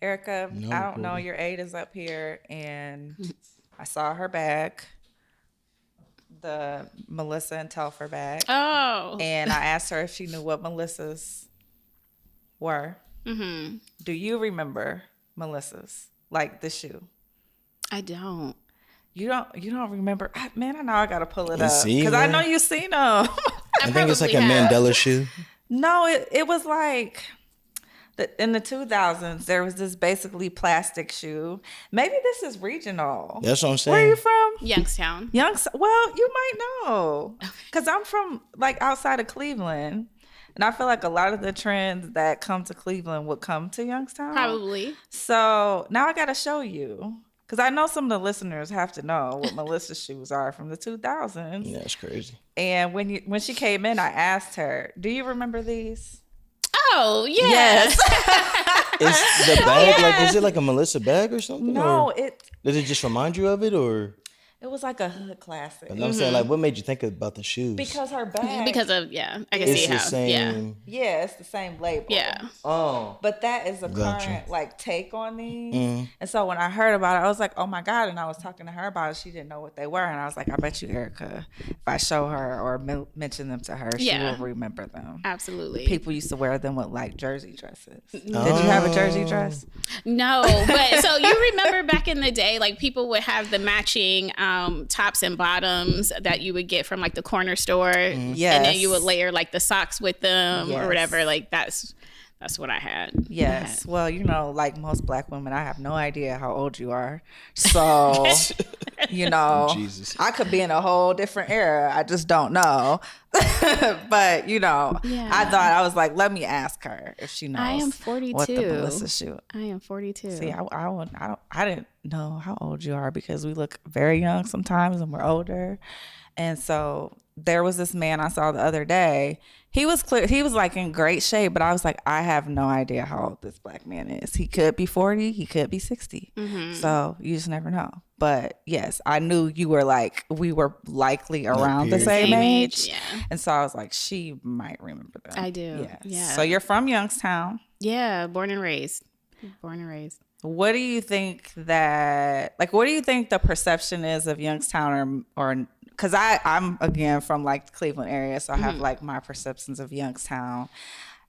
Erica, No I don't know. recording. Your aide is up here, and I saw her bag, the Melissa and Telfer bag, Oh. and I asked her if she knew what Melissa's were. Mm-hmm. Do you remember Melissa's, like the shoe? I don't. You don't remember? Man, I know I gotta pull it You up seen because I one? know you seen them. I think it's like a probably have. Mandela shoe. No, it was like in the 2000s. There was this basically plastic shoe. Maybe this is regional. That's what I'm saying. Where are you from? Youngstown. Well, you might know because I'm from like outside of Cleveland. And I feel like a lot of the trends that come to Cleveland would come to Youngstown. Probably. So now I got to show you. Because I know some of the listeners have to know what Melissa's shoes are from the 2000s. Yeah, that's crazy. And when she came in, I asked her, do you remember these? Oh, yeah. Yes. Is the bag like? Is it like a Melissa bag or something? No, or does it just remind you of it, or? it was like a hood classic. You know what I'm saying, like, what made you think about the shoes? Because her bag. Because of, I can it's see the how. same. Yeah, it's the same label. Yeah. Oh, But that is a Gotcha. current like take on these. Mm. And so when I heard about it, I was like, oh my God. And I was talking to her about it. She didn't know what they were. And I was like, I bet you, Erica, if I show her or mention them to her, she Yeah. will remember them. Absolutely. People used to wear them with like jersey dresses. Did you have a jersey dress? No, but so you remember back in the day, like people would have the matching tops and bottoms that you would get from like the corner store. Yes. And then you would layer like the socks with them Yes. or whatever. Like that's what I had. Yes. Well, you know, like most black women, I have no idea how old you are. So, you know, Jesus. I could be in a whole different era. I just don't know. But, you know, Yeah. I was like, let me ask her if she knows I am what the 42. Melissa shoe. I am 42. See, I didn't know how old you are because we look very young sometimes and we're older. And so there was this man I saw the other day. He was like in great shape, but I was like, I have no idea how old this black man is. He could be 40, he could be 60. Mm-hmm. So you just never know. But yes, I knew you were like, we were likely around the period. same age. Yeah. And so I was like, she might remember them. I do. Yes. Yeah. So you're from Youngstown. Yeah. Born and raised. Born and raised. What do you think the perception is of Youngstown or because I'm again from like the Cleveland area, so I have like my perceptions of Youngstown.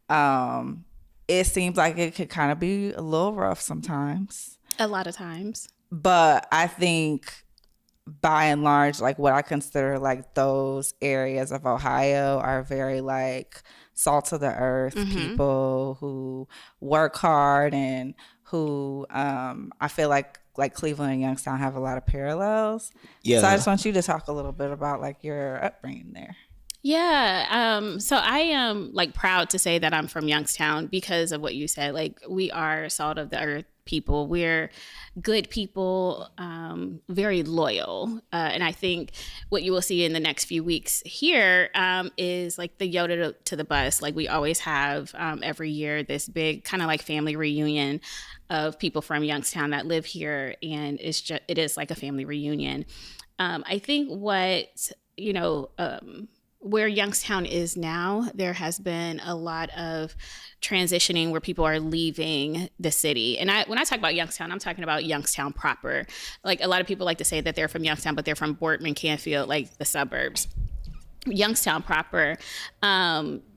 It seems like it could kind of be a little rough sometimes, A lot of times. but I think by and large, like what I consider like those areas of Ohio are very like salt of the earth people who work hard and who I feel like Cleveland and Youngstown have a lot of parallels. Yeah. So I just want you to talk a little bit about like your upbringing there. Yeah. So I am like proud to say that I'm from Youngstown because of what you said. Like we are salt of the earth people. We're good people, very loyal. And I think what you will see in the next few weeks here is like the Yoda to the bus. Like we always have every year this big kind of like family reunion of people from Youngstown that live here. And it is like a family reunion. I think what, where Youngstown is now, there has been a lot of transitioning where people are leaving the city. And when I talk about Youngstown, I'm talking about Youngstown proper. Like a lot of people like to say that they're from Youngstown, but they're from Boardman, Canfield, like the suburbs. Youngstown proper,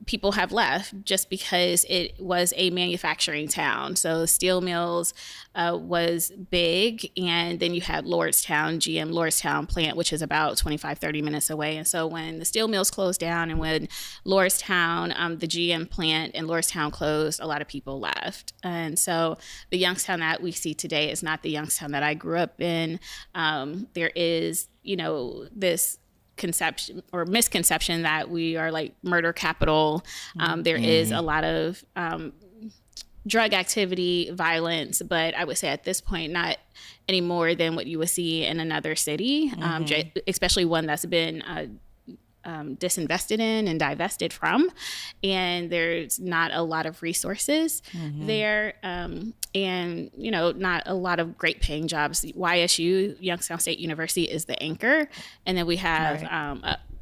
people have left just because it was a manufacturing town. So steel mills was big. And then you had Lordstown, GM Lordstown plant, which is about 25, 30 minutes away. And so when the steel mills closed down and when Lordstown, the GM plant in Lordstown closed, a lot of people left. And so the Youngstown that we see today is not the Youngstown that I grew up in. There is, this conception or misconception that we are like murder capital. There is a lot of drug activity, violence, but I would say at this point, not any more than what you would see in another city, especially one that's been disinvested in and divested from. And there's not a lot of resources there. And, not a lot of great paying jobs. YSU, Youngstown State University, is the anchor. And then we have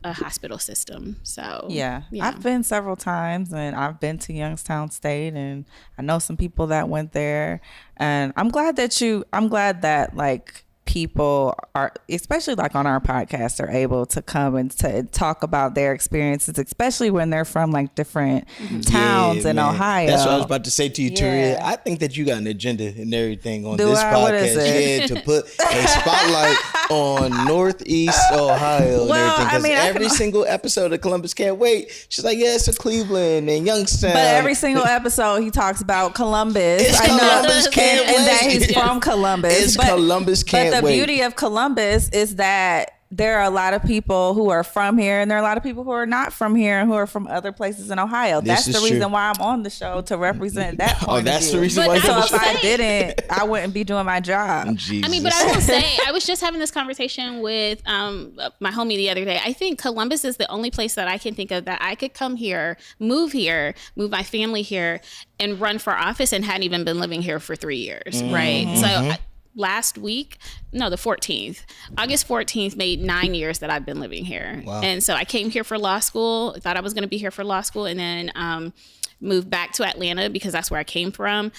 a a hospital system. So yeah, I've been several times, and I've been to Youngstown State, and I know some people that went there, and I'm glad that like people are, especially like on our podcast, are able to come and to talk about their experiences, especially when they're from like different towns in Ohio. That's what I was about to say to you, Taria. I think that you got an agenda and everything on this podcast. To put a spotlight on Northeast Ohio and everything. Because every single episode of Columbus Can't Wait, she's like, yeah, it's a Cleveland and Youngstown. But every single episode he talks about Columbus. It's Columbus Can't Wait. And that he's from Columbus. It's Columbus Can't Wait. But the beauty of Columbus is that there are a lot of people who are from here, and there are a lot of people who are not from here and who are from other places in Ohio. That's the reason why I'm on the show, to represent that point that's of view. the reason why. So if I didn't, I wouldn't be doing my job. Jesus. I mean, but I will say, I was just having this conversation with my homie the other day. I think Columbus is the only place that I can think of that I could come here, move my family here, and run for office, and hadn't even been living here for 3 years, right? So last week, no, the 14th, August 14th made 9 years that I've been living here. Wow. And so I came here for law school, thought I was going to be here for law school, and then moved back to Atlanta because that's where I came from.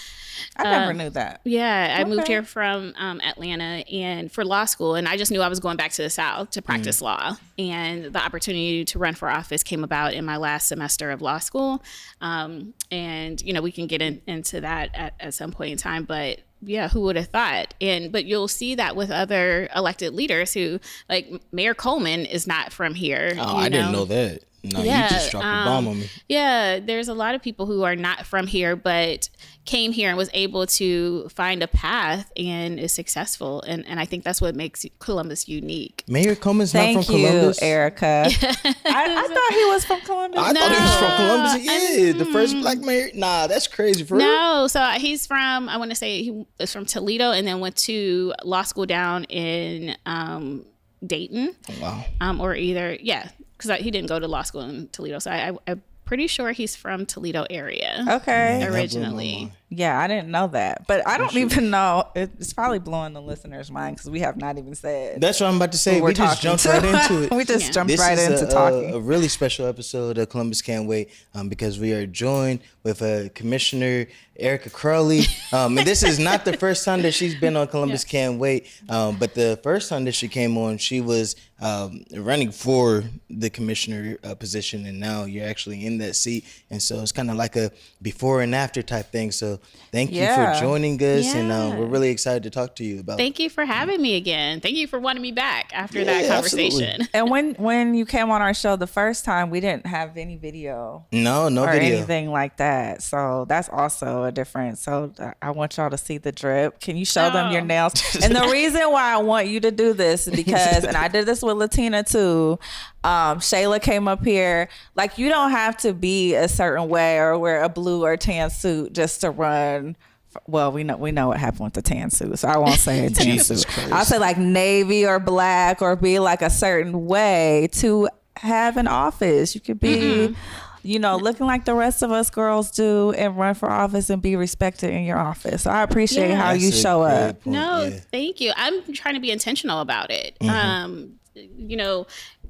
I never knew that. Yeah, I moved here from Atlanta and for law school, and I just knew I was going back to the South to practice law. And the opportunity to run for office came about in my last semester of law school. And, you know, we can get into that at some point in time, but yeah, who would have thought? But you'll see that with other elected leaders who, like Mayor Coleman is not from here. Oh, I didn't know that. No, you just dropped a bomb on me. Yeah, there's a lot of people who are not from here, but came here and was able to find a path and is successful. And I think that's what makes Columbus unique. Mayor Coleman's not from Columbus? Thank you, Erica. I thought he was from Columbus. I thought he was from Columbus. Yeah, the first black mayor. Nah, that's crazy for real. No, so he's from, I want to say he was from Toledo and then went to law school down in Dayton. Wow. Because he didn't go to law school in Toledo. So I'm pretty sure he's from Toledo area. Okay. Originally. Yeah, I didn't know that. But I don't even know. It's probably blowing the listeners' mind because we have not even said. That's what I'm about to say. We just jumped right into it. We just jumped right into talking. A really special episode of Columbus Can't Wait because we are joined with Commissioner Erica Crawley. And this is not the first time that she's been on Columbus Can't Wait. But the first time that she came on, she was running for the commissioner position. And now you're actually in that seat. And so it's kind of like a before and after type thing. So thank you for joining us. And we're really excited to talk to you about. Thank you for having me again. Thank you for wanting me back after that conversation. Absolutely. And when you came on our show the first time, we didn't have any video. No or video. anything like that. So that's also a difference. So I want y'all to see the drip. Can you show them your nails? And the reason why I want you to do this is because, and I did this with Latina too. Shayla came up here. Like, you don't have to be a certain way or wear a blue or tan suit just to run. Well, we know what happened with the tan suit, so I won't say a tan suit. I'll say like navy or black or be like a certain way to have an office. You could be, looking like the rest of us girls do and run for office and be respected in your office. So I appreciate how you show up. Thank you. I'm trying to be intentional about it.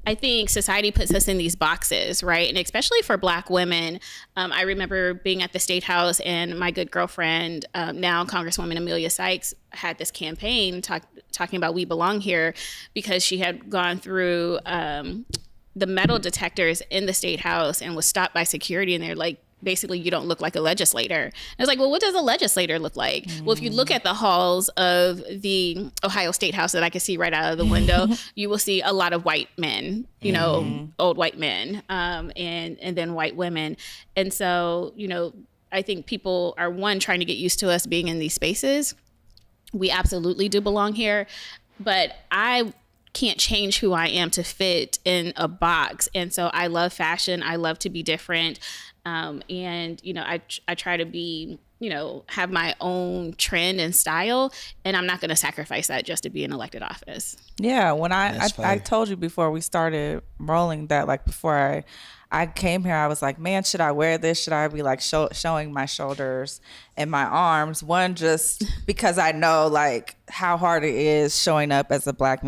I think society puts us in these boxes, right? And especially for Black women. I remember being at the State House and my good girlfriend, now Congresswoman Amelia Sykes, had this campaign talking about We Belong Here because she had gone through the metal detectors in the State House and was stopped by security, and they're like, basically, you don't look like a legislator. And it's like, well, what does a legislator look like? Well, if you look at the halls of the Ohio State House that I can see right out of the window, you will see a lot of white men, old white men, and then white women. And so, I think people are, one, trying to get used to us being in these spaces. We absolutely do belong here. But I can't change who I am to fit in a box. And so I love fashion. I love to be different. And I try to be, have my own trend and style, and I'm not going to sacrifice that just to be in elected office. Yeah. When I told you before we started rolling that, like, before I came here, I was like, man, should I wear this? Should I be like showing my shoulders and my arms? One, just because I know like how hard it is showing up as a black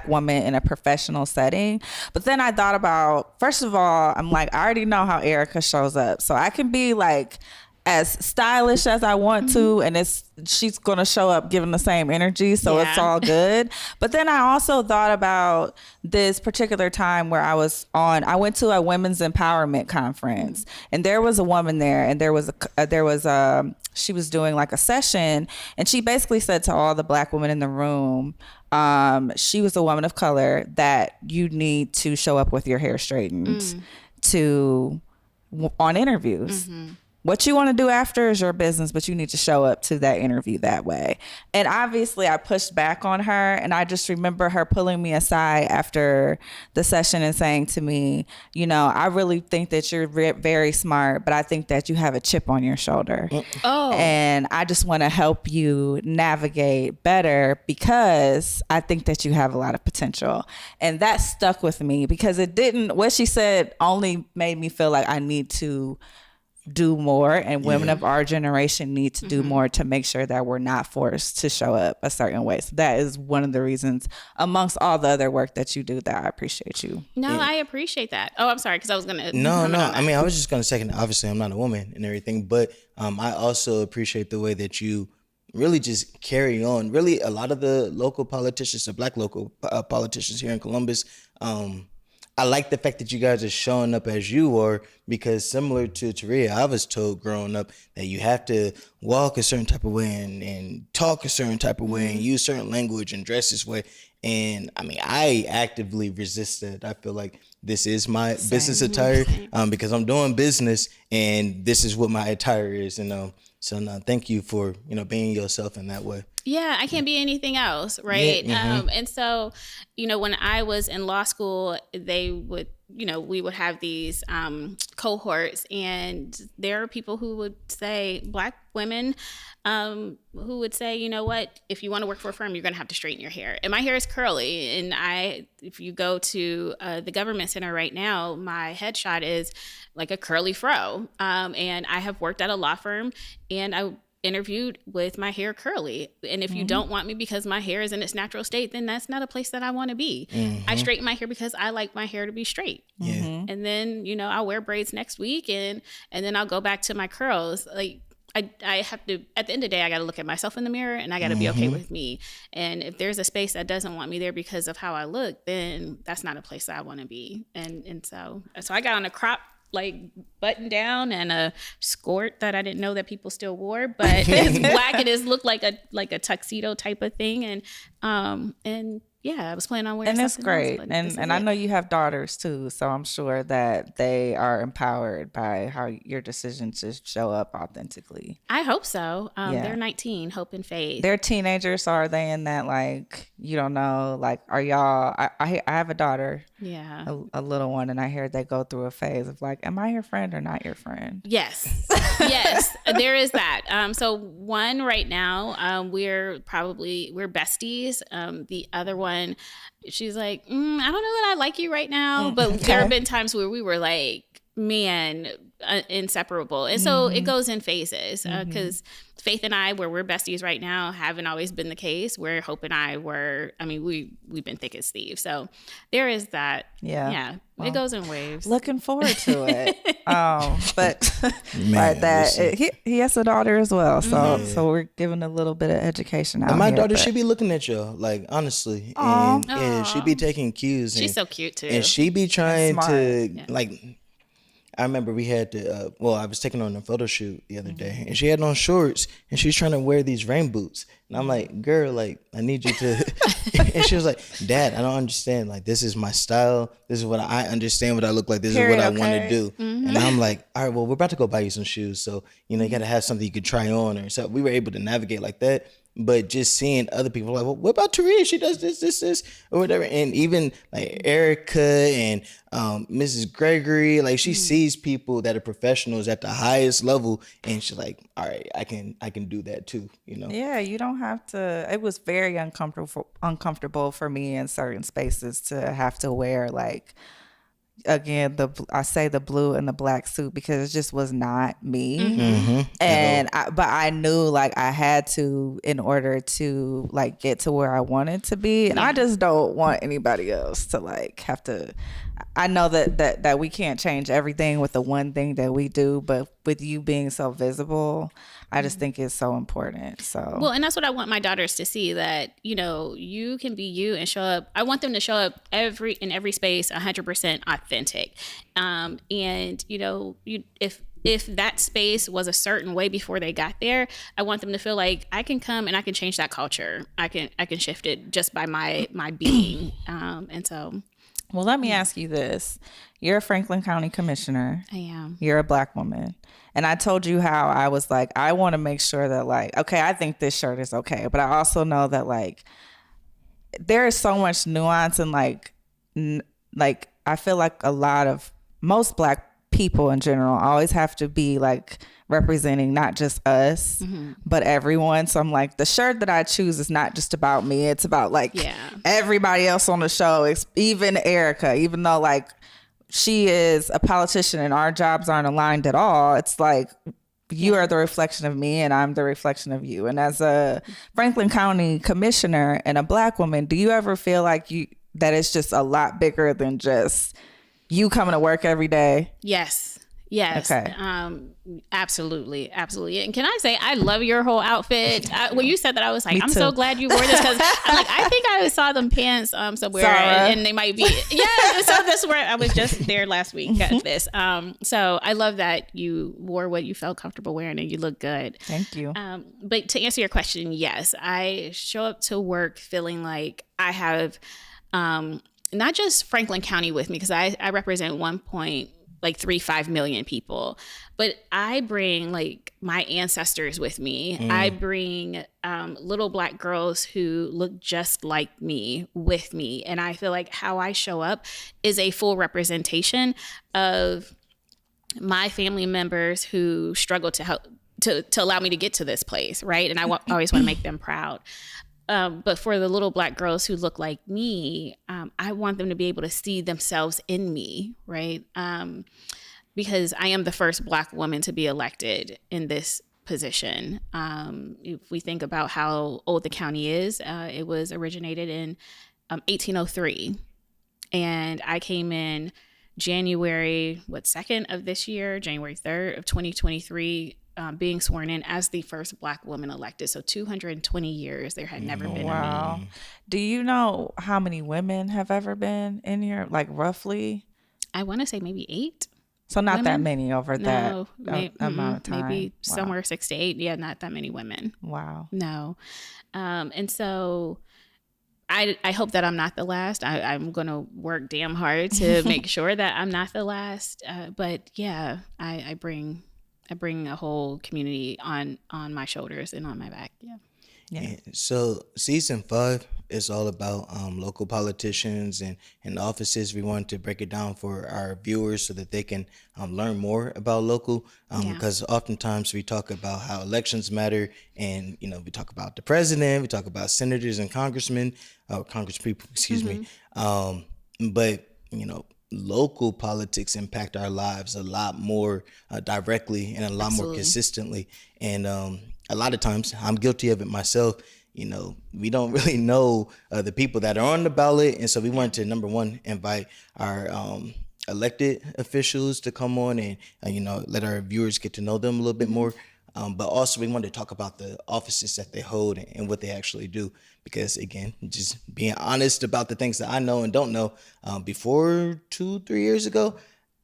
woman in a professional setting. But then I thought about, first of all, I'm like, I already know how Erica shows up. So I can be like as stylish as I want to, and she's gonna show up giving the same energy, so it's all good. But then I also thought about this particular time where I went to a women's empowerment conference, and there was a woman there, and she was doing like a session, and she basically said to all the black women in the room, she was a woman of color, that you need to show up with your hair straightened on interviews. What you want to do after is your business, but you need to show up to that interview that way. And obviously I pushed back on her, and I just remember her pulling me aside after the session and saying to me, you know, I really think that you're very smart, but I think that you have a chip on your shoulder. Oh. And I just want to help you navigate better because I think that you have a lot of potential. And that stuck with me because what she said only made me feel like I need to do more, and women of our generation need to do more to make sure that we're not forced to show up a certain way. So that is one of the reasons, amongst all the other work that you do, that I appreciate you. No, I appreciate that. Oh, I'm sorry, because I was gonna. No. I mean, I was just gonna second. Obviously, I'm not a woman and everything, but I also appreciate the way that you really just carry on. Really, a lot of the local politicians, the black local politicians here in Columbus, I like the fact that you guys are showing up as you are, because similar to Taria, I was told growing up that you have to walk a certain type of way and talk a certain type of way and use certain language and dress this way. And I mean, I actively resist that. I feel like this is my business attire because I'm doing business and this is what my attire is. And so no, thank you for, being yourself in that way. Yeah, I can't be anything else, right? Yeah, and so, when I was in law school, they would, we would have these cohorts, and there are people who would say, black women who would say, you know what, if you want to work for a firm, you're going to have to straighten your hair. And my hair is curly. And if you go to the government center right now, my headshot is like a curly fro. And I have worked at a law firm, and I interviewed with my hair curly. And if you don't want me because my hair is in its natural state, then that's not a place that I want to be. I straighten my hair because I like my hair to be straight. And then, I'll wear braids next week, and then I'll go back to my curls. Like, I have to, at the end of the day, I got to look at myself in the mirror, and I got to be okay with me. And if there's a space that doesn't want me there because of how I look, then that's not a place that I want to be. And so I got on a crop, like, button down and a skirt that I didn't know that people still wore, but it's black. It looked like a tuxedo type of thing. And yeah, I was planning on wearing something. And it's great. Else, and I know you have daughters too, so I'm sure that they are empowered by how your decision to show up authentically. I hope so. They're 19, Hope and Faith. They're teenagers, so are they in that, like, you don't know, like, are y'all, I have a daughter, a little one, and I hear they go through a phase of like, am I your friend or not your friend? Yes. Yes, there is that. So one right now, we're besties. The other one, she's like, I don't know that I like you right now. But there have been times where we were like, man, inseparable. And so it goes in phases, because Faith and I, where we're besties right now, haven't always been the case. Where Hope and I were, we've been thick as thieves. So there is that. Yeah. Well, it goes in waves. Looking forward to it. But he has a daughter as well. So we're giving a little bit of education out. And my daughter, she be looking at y'all, like, honestly. And she be taking cues. She's so cute too. And she be trying to like, I remember we had to, I was taking her on a photo shoot the other day, and she had on shorts, and she's trying to wear these rain boots. And I'm like, girl, like, I need you to, and she was like, Dad, I don't understand. Like, this is my style. This is what I understand what I look like. This is what I want to do. And I'm like, all right, well, we're about to go buy you some shoes. So, you got to have something you could try on. Or so we were able to navigate like that. But just seeing other people like, well, what about Taria? She does this, or whatever. And even like Erica and Mrs. Gregory, like, she sees people that are professionals at the highest level, and she's like, all right, I can do that too, Yeah, you don't have to. It was very uncomfortable for me in certain spaces to have to wear, like, again, I say the blue and the black suit because it just was not me. And but I knew like I had to in order to like get to where I wanted to be. And I just don't want anybody else to like have to. I know that we can't change everything with the one thing that we do, but with you being so visible, I just think it's so important. So well, and that's what I want my daughters to see, that you can be you and show up. I want them to show up in every space 100% authentic. And if that space was a certain way before they got there, I want them to feel like I can come and I can change that culture. I can shift it just by my being. And so. Well, let me ask you this. You're a Franklin County Commissioner. I am. You're a Black woman. And I told you how I was like, I want to make sure that like, okay, I think this shirt is okay. But I also know that like, there is so much nuance and like I feel like most Black people in general always have to be like representing not just us, but everyone. So I'm like, the shirt that I choose is not just about me. It's about like everybody else on the show. It's even Erica, even though like she is a politician and our jobs aren't aligned at all. It's like, you are the reflection of me and I'm the reflection of you. And as a Franklin County Commissioner and a Black woman, do you ever feel like that it's just a lot bigger than just you coming to work every day? Yes. Okay. Absolutely. And can I say, I love your whole outfit. When you said that, I was like, I'm so glad you wore this, because I'm like, I think I saw them pants somewhere, and they might be. Yeah. So that's where I was just there last week at this. So I love that you wore what you felt comfortable wearing and you look good. Thank you. But to answer your question, yes, I show up to work feeling like I have not just Franklin County with me, because I represent 1.35 million people, but I bring like my ancestors with me. I bring little Black girls who look just like me with me. And I feel like how I show up is a full representation of my family members who struggle to help to allow me to get to this place. Right. And I always want to make them proud. But for the little Black girls who look like me, I want them to be able to see themselves in me, right? Because I am the first Black woman to be elected in this position. If we think about how old the county is, it was originated in 1803. And I came in January 2nd of this year, January 3rd of 2023, being sworn in as the first Black woman elected. So 220 years, there had never been a me. Do you know how many women have ever been in here, like roughly? I want to say maybe 8. So not that many over that amount of time. Maybe somewhere 6 to 8. Yeah, not that many women. Wow. No. And so I hope that I'm not the last. I'm going to work damn hard to make sure that I'm not the last. But yeah, I bring a whole community on my shoulders and on my back. Yeah. So season 5 is all about local politicians and offices. We wanted to break it down for our viewers so that they can learn more about local, because oftentimes we talk about how elections matter, and we talk about the president, we talk about senators and congressmen, congresspeople, excuse me. But local politics impact our lives a lot more directly and a lot more consistently. And a lot of times, I'm guilty of it myself, we don't really know the people that are on the ballot. And so we wanted to, number one, invite our elected officials to come on and, let our viewers get to know them a little bit more. But also we wanted to talk about the offices that they hold and what they actually do. Because again, just being honest about the things that I know and don't know, before 2-3 years ago,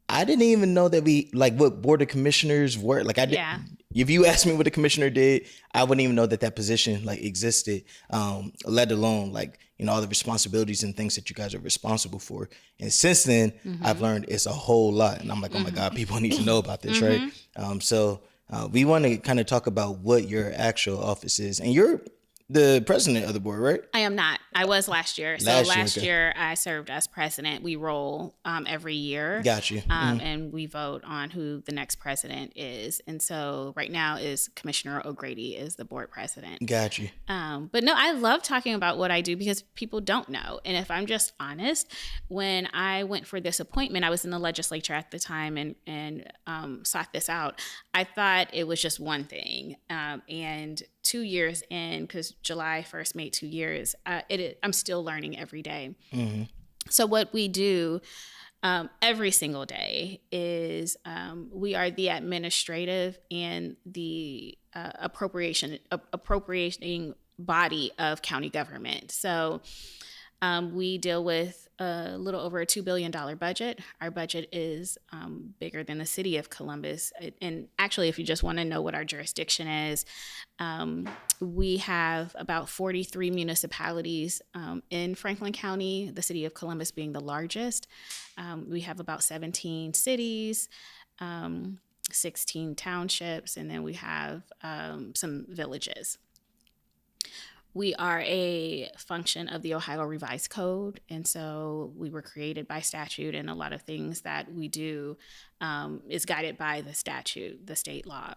I didn't even know that what board of commissioners were. Like I did. Yeah. If you asked me what a commissioner did, I wouldn't even know that position existed, let alone all the responsibilities and things that you guys are responsible for. And since then, I've learned it's a whole lot. And I'm like, oh my God, people need to know about this, right? So we want to kind of talk about what your actual office is. And you're the president of the board, right? I am not. I was last year. So last year I served as president. We roll every year. Got you. And we vote on who the next president is. And so right now is Commissioner O'Grady is the board president. Got you. But no, I love talking about what I do because people don't know. And if I'm just honest, when I went for this appointment, I was in the legislature at the time and sought this out. I thought it was just one thing. And 2 years in, because July 1st made 2 years, I'm still learning every day. Mm-hmm. So what we do every single day is we are the administrative and the appropriating body of county government. So we deal with a little over a $2 billion budget. Our budget is bigger than the city of Columbus. And actually, if you just want to know what our jurisdiction is, we have about 43 municipalities in Franklin County, the city of Columbus being the largest. We have about 17 cities, 16 townships, and then we have some villages. We are a function of the Ohio Revised Code, and so we were created by statute, and a lot of things that we do is guided by the statute, the state law.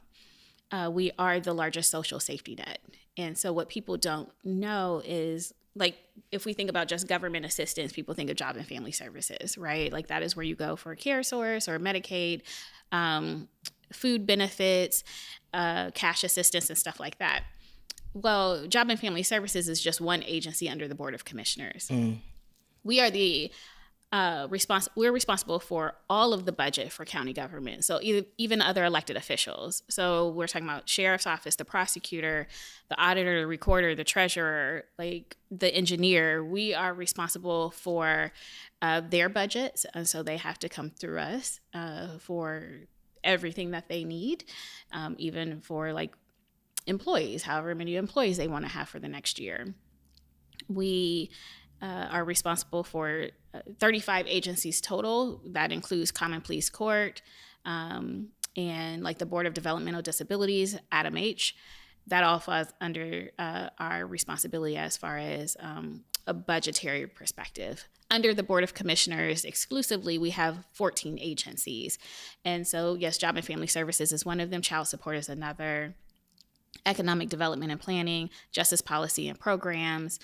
We are the largest social safety net, and so what people don't know is, like, if we think about just government assistance, people think of Job and Family Services, right? Like that is where you go for a care source or Medicaid, food benefits, cash assistance, and stuff like that. Well, Job and Family Services is just one agency under the Board of Commissioners. We are we're responsible for all of the budget for county government. So even other elected officials. So we're talking about sheriff's office, the prosecutor, the auditor, the recorder, the treasurer, like the engineer. We are responsible for their budgets. And so they have to come through us for everything that they need, even for like employees, however many employees they want to have for the next year. We are responsible for 35 agencies total. That includes Common Pleas Court and like the Board of Developmental Disabilities, ADAMH. That all falls under our responsibility as far as a budgetary perspective. Under the Board of Commissioners exclusively, we have 14 agencies. And so, yes, Job and Family Services is one of them. Child support is another. Economic development and planning, justice policy and programs.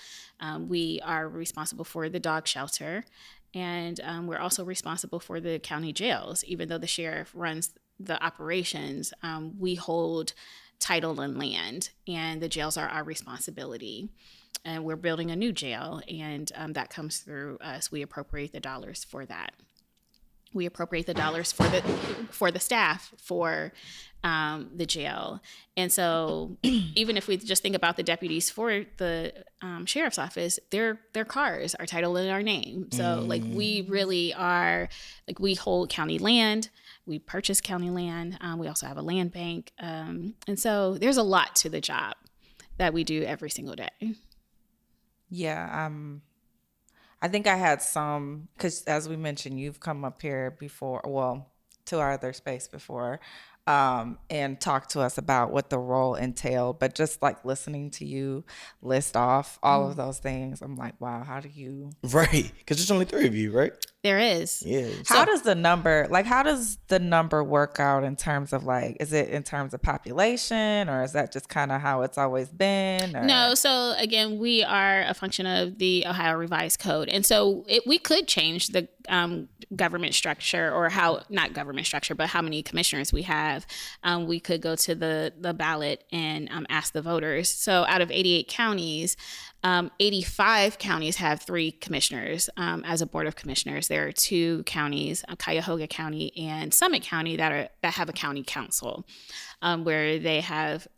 We are responsible for the dog shelter, and we're also responsible for the county jails. Even though the sheriff runs the operations, we hold title and land, and the jails are our responsibility. And we're building a new jail, and that comes through us. We appropriate the dollars for that. We appropriate the dollars for the staff for the jail. And so even if we just think about the deputies for the sheriff's office, their cars are titled in our name. So like we really are, like we hold county land, we purchase county land, we also have a land bank. And so there's a lot to the job that we do every single day. Yeah, I think I had some, because as we mentioned, you've come up here before, well, to our other space before, and talked to us about what the role entailed. But just like listening to you list off all of those things, I'm like, wow, how do you? Right, because there's only 3 of you, right? There is. Yeah. How does the number work out in terms of like, is it in terms of population, or is that just kind of how it's always been? Or? No. So again, we are a function of the Ohio Revised Code. And so we could change the government structure, or not government structure, but how many commissioners we have. We could go to the ballot and ask the voters. So out of 88 counties, 85 counties have 3 commissioners as a board of commissioners. There are 2 counties, Cuyahoga County and Summit County, that have a county council, where they have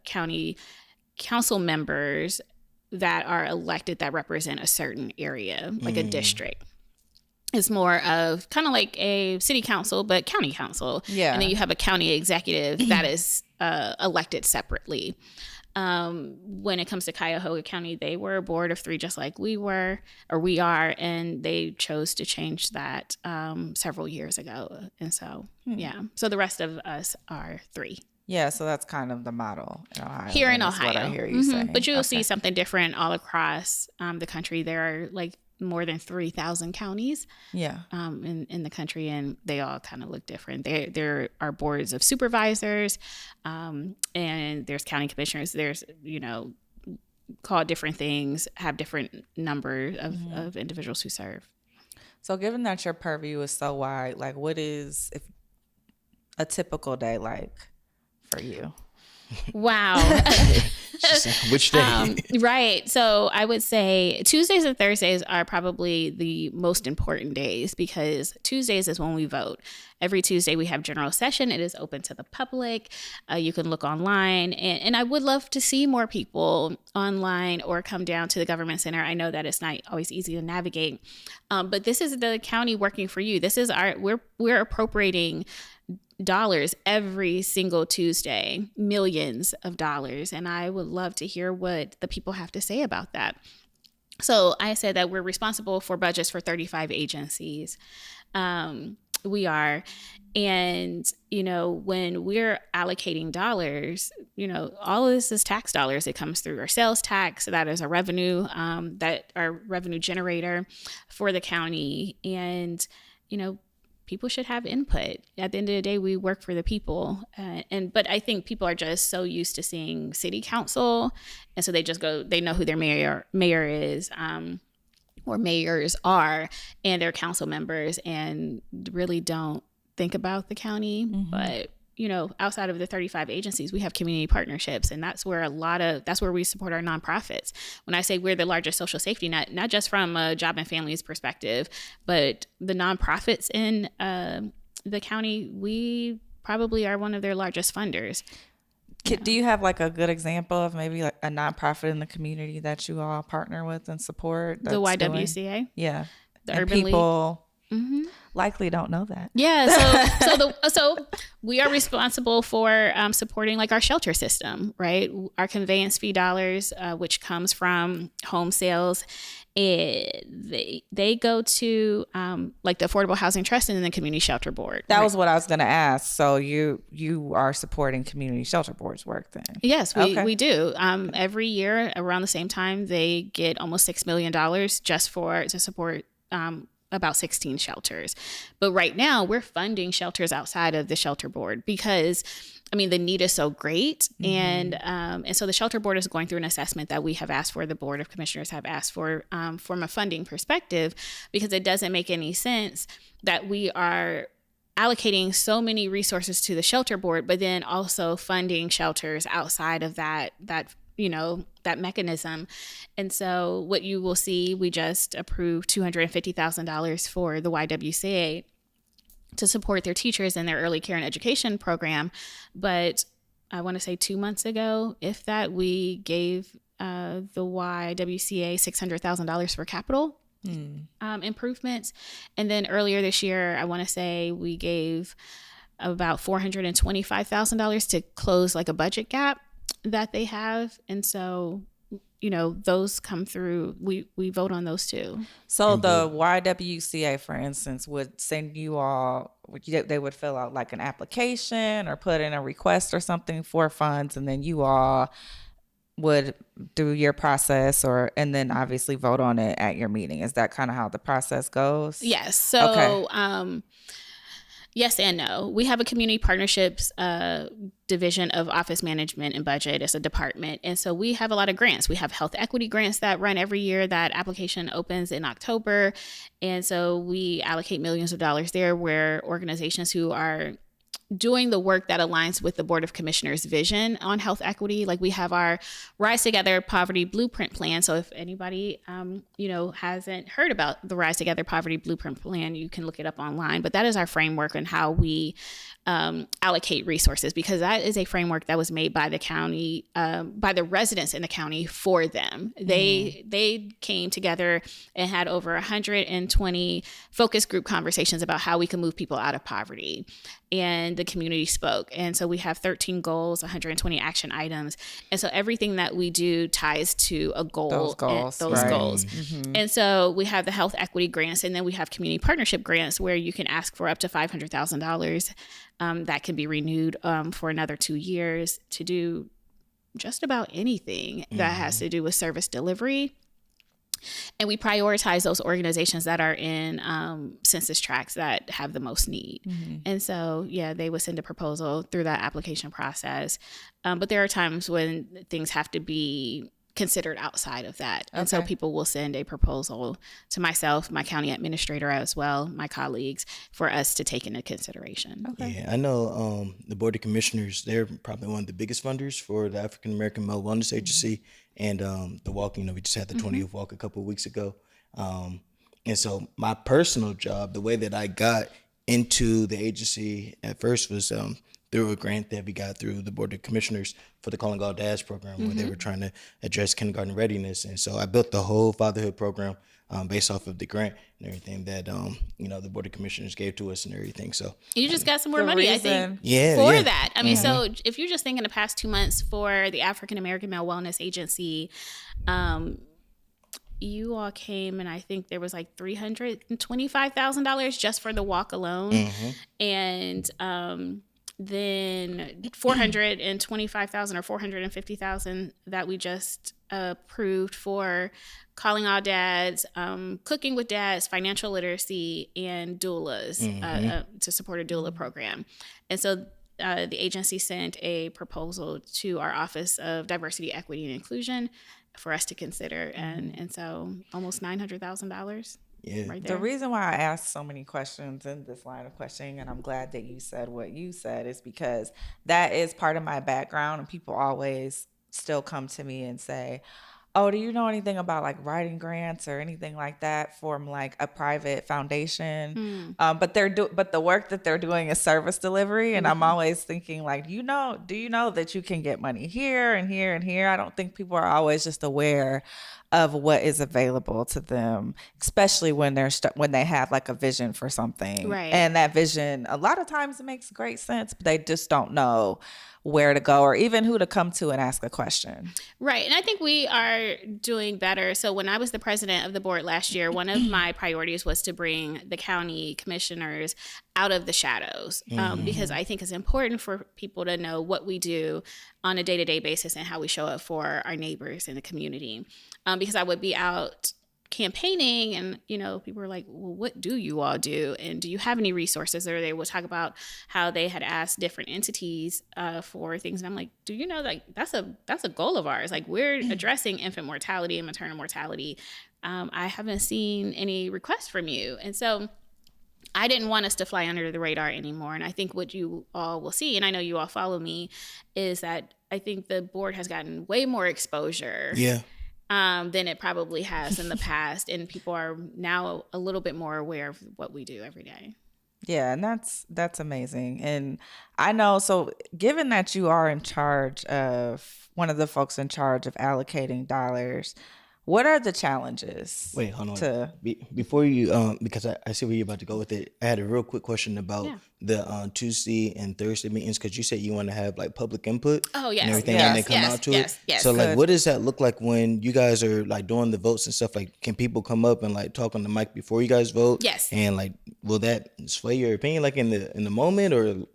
county council members that are elected that represent a certain area, like a district. It's more of kind of like a city council, but county council. Yeah. And then you have a county executive that is elected separately. When it comes to Cuyahoga County, they were a board of 3, just like we are, and they chose to change that several years ago. And so, yeah. So the rest of us are 3. Yeah, so that's kind of the model in Ohio. Here in then, is Ohio. what I hear you saying. But you'll see something different all across the country. There are like more than 3,000 counties Yeah. in the country, and they all kind of look different. There are boards of supervisors, and there's county commissioners. There's, called different things, have different number of individuals who serve. So given that your purview is so wide, like what is a typical day like for you? Wow. Which day? Right. So I would say Tuesdays and Thursdays are probably the most important days, because Tuesdays is when we vote. Every Tuesday we have general session. It is open to the public. You can look online, and I would love to see more people online or come down to the government center. I know that it's not always easy to navigate, but this is the county working for you. This is we're appropriating dollars every single Tuesday, millions of dollars. And I would love to hear what the people have to say about that. So I said that we're responsible for budgets for 35 agencies. We are. And, when we're allocating dollars, all of this is tax dollars. It comes through our sales tax. That is a revenue, that our revenue generator for the county. And, people should have input. At the end of the day, we work for the people. But I think people are just so used to seeing city council. And so they know who their mayor is, or mayors are, and their council members, and really don't think about the county. But, outside of the 35 agencies, we have community partnerships, and that's where we support our nonprofits. When I say we're the largest social safety net, not just from a job and families perspective, but the nonprofits in the county, we probably are one of their largest funders. Do you have like a good example of maybe like a nonprofit in the community that you all partner with and support? The YWCA? Yeah. The and Urban people likely don't know that. Yeah. So we are responsible for supporting like our shelter system, right? Our conveyance fee dollars, which comes from home sales, they go to like the Affordable Housing Trust and then the Community Shelter Board. That was what I was going to ask. So you are supporting Community Shelter Board's work then? Yes, we do. Every year around the same time, they get almost $6 million just to support about 16 shelters. But right now we're funding shelters outside of the shelter board because the need is so great. And so the shelter board is going through an assessment that we have asked for, the Board of Commissioners have asked for, from a funding perspective, because it doesn't make any sense that we are allocating so many resources to the shelter board, but then also funding shelters outside of that mechanism. And so what you will see, we just approved $250,000 for the YWCA to support their teachers in their early care and education program. But I want to say 2 months ago, if that, we gave the YWCA $600,000 for capital improvements. And then earlier this year, I want to say we gave about $425,000 to close like a budget gap that they have. And so, those come through. We vote on those too. So the YWCA, for instance, would send you all, they would fill out like an application or put in a request or something for funds, and then you all would do your process and then obviously vote on it at your meeting. Is that kind of how the process goes? Yes. So, okay. Yes and no. We have a community partnerships division of office management and budget. It's a department. And so we have a lot of grants. We have health equity grants that run every year. That application opens in October. And so we allocate millions of dollars there, where organizations who are doing the work that aligns with the Board of Commissioners' vision on health equity. Like we have our Rise Together Poverty Blueprint Plan. So if anybody, hasn't heard about the Rise Together Poverty Blueprint Plan, you can look it up online. But that is our framework on how we allocate resources, because that is a framework that was made by the county, by the residents in the county for them. They came together and had over 120 focus group conversations about how we can move people out of poverty. And and the community spoke. And so we have 13 goals, 120 action items. And so everything that we do ties to a goal. Those goals. Mm-hmm. And so we have the health equity grants, and then we have community partnership grants where you can ask for up to $500,000 that can be renewed for another 2 years to do just about anything that has to do with service delivery. And we prioritize those organizations that are in census tracts that have the most need. And so, they would send a proposal through that application process. But there are times when things have to be considered outside of that. And so people will send a proposal to myself, my county administrator as well, my colleagues, for us to take into consideration. Yeah, I know the Board of Commissioners, they're probably one of the biggest funders for the African American Male Wellness Agency and the walk. We just had the 20th walk a couple of weeks ago. And so my personal job, the way that I got into the agency at first was through a grant that we got through the Board of Commissioners for the Calling All Dads program, where they were trying to address kindergarten readiness. And so I built the whole fatherhood program based off of the grant and everything that, the Board of Commissioners gave to us and everything. So you just got some more money, I think, for that. I mean, so if you just think in the past 2 months for the African American Male Wellness Agency, you all came and I think there was like $325,000 just for the walk alone. And then $425,000 or $450,000 that we just approved for Calling All Dads, Cooking with Dads, financial literacy, and doulas to support a doula program. And so the agency sent a proposal to our Office of Diversity, Equity, and Inclusion for us to consider. And so almost $900,000. Right there. The reason why I asked so many questions in this line of questioning, and I'm glad that you said what you said, is because that is part of my background, and people always still come to me and say, oh, do you know anything about like writing grants or anything like that from like a private foundation? But the work that they're doing is service delivery. And I'm always thinking like, do you know that you can get money here and here and here? I don't think people are always just aware of what is available to them, especially when when they have like a vision for something. Right. And that vision, a lot of times it makes great sense, but they just don't know where to go or even who to come to and ask a question. Right. And I think we are doing better. So when I was the president of the board last year, one of my priorities was to bring the county commissioners out of the shadows, because I think it's important for people to know what we do on a day-to-day basis and how we show up for our neighbors in the community. Because I would be out campaigning and, people were like, well, what do you all do? And do you have any resources? Or they would talk about how they had asked different entities for things. And I'm like, do you know, like, that's a goal of ours. Like, we're addressing infant mortality and maternal mortality. I haven't seen any requests from you. And so I didn't want us to fly under the radar anymore. And I think what you all will see, and I know you all follow me, is that I think the board has gotten way more exposure. Than it probably has in the past. And people are now a little bit more aware of what we do every day. Yeah, and that's amazing. And I know, so given that you are in charge of, one of the folks in charge of allocating dollars, what are the challenges? Wait, hold on. Before you, because I see where you're about to go with it, I had a real quick question about the Tuesday and Thursday meetings, because you said you want to have like public input and everything when they come out to it. So like, what does that look like when you guys are like doing the votes and stuff? Like, can people come up and like talk on the mic before you guys vote? Yes. And like, will that sway your opinion like in the moment, or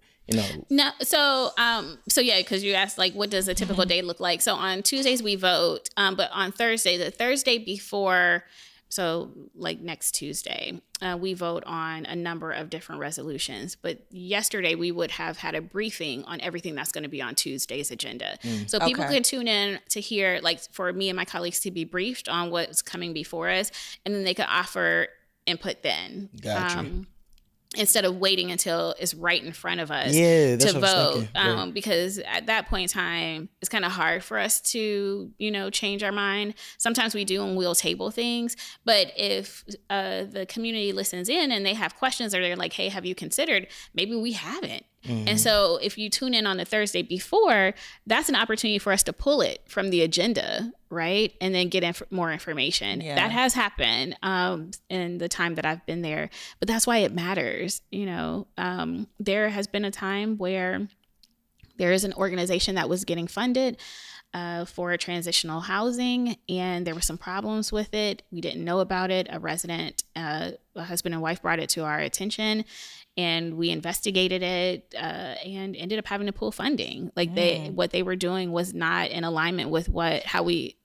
No. So yeah, because you asked like, what does a typical day look like? So on Tuesdays we vote, but on Thursday, the Thursday before, so like next Tuesday, we vote on a number of different resolutions. But yesterday we would have had a briefing on everything that's going to be on Tuesday's agenda. So people can tune in to hear, like, for me and my colleagues to be briefed on what's coming before us, and then they could offer input then. Gotcha. Instead of waiting until it's right in front of us to vote. Because at that point in time, it's kind of hard for us to, change our mind. Sometimes we do and we'll table things. But if the community listens in and they have questions, or they're like, hey, have you considered? Maybe we haven't. And so if you tune in on the Thursday before, that's an opportunity for us to pull it from the agenda, right? And then get more information. Yeah. That has happened in the time that I've been there. But that's why it matters. There has been a time where there is an organization that was getting funded for transitional housing, and there were some problems with it. We didn't know about it. A resident, a husband and wife, brought it to our attention, and we investigated it and ended up having to pull funding. Like what they were doing was not in alignment with how we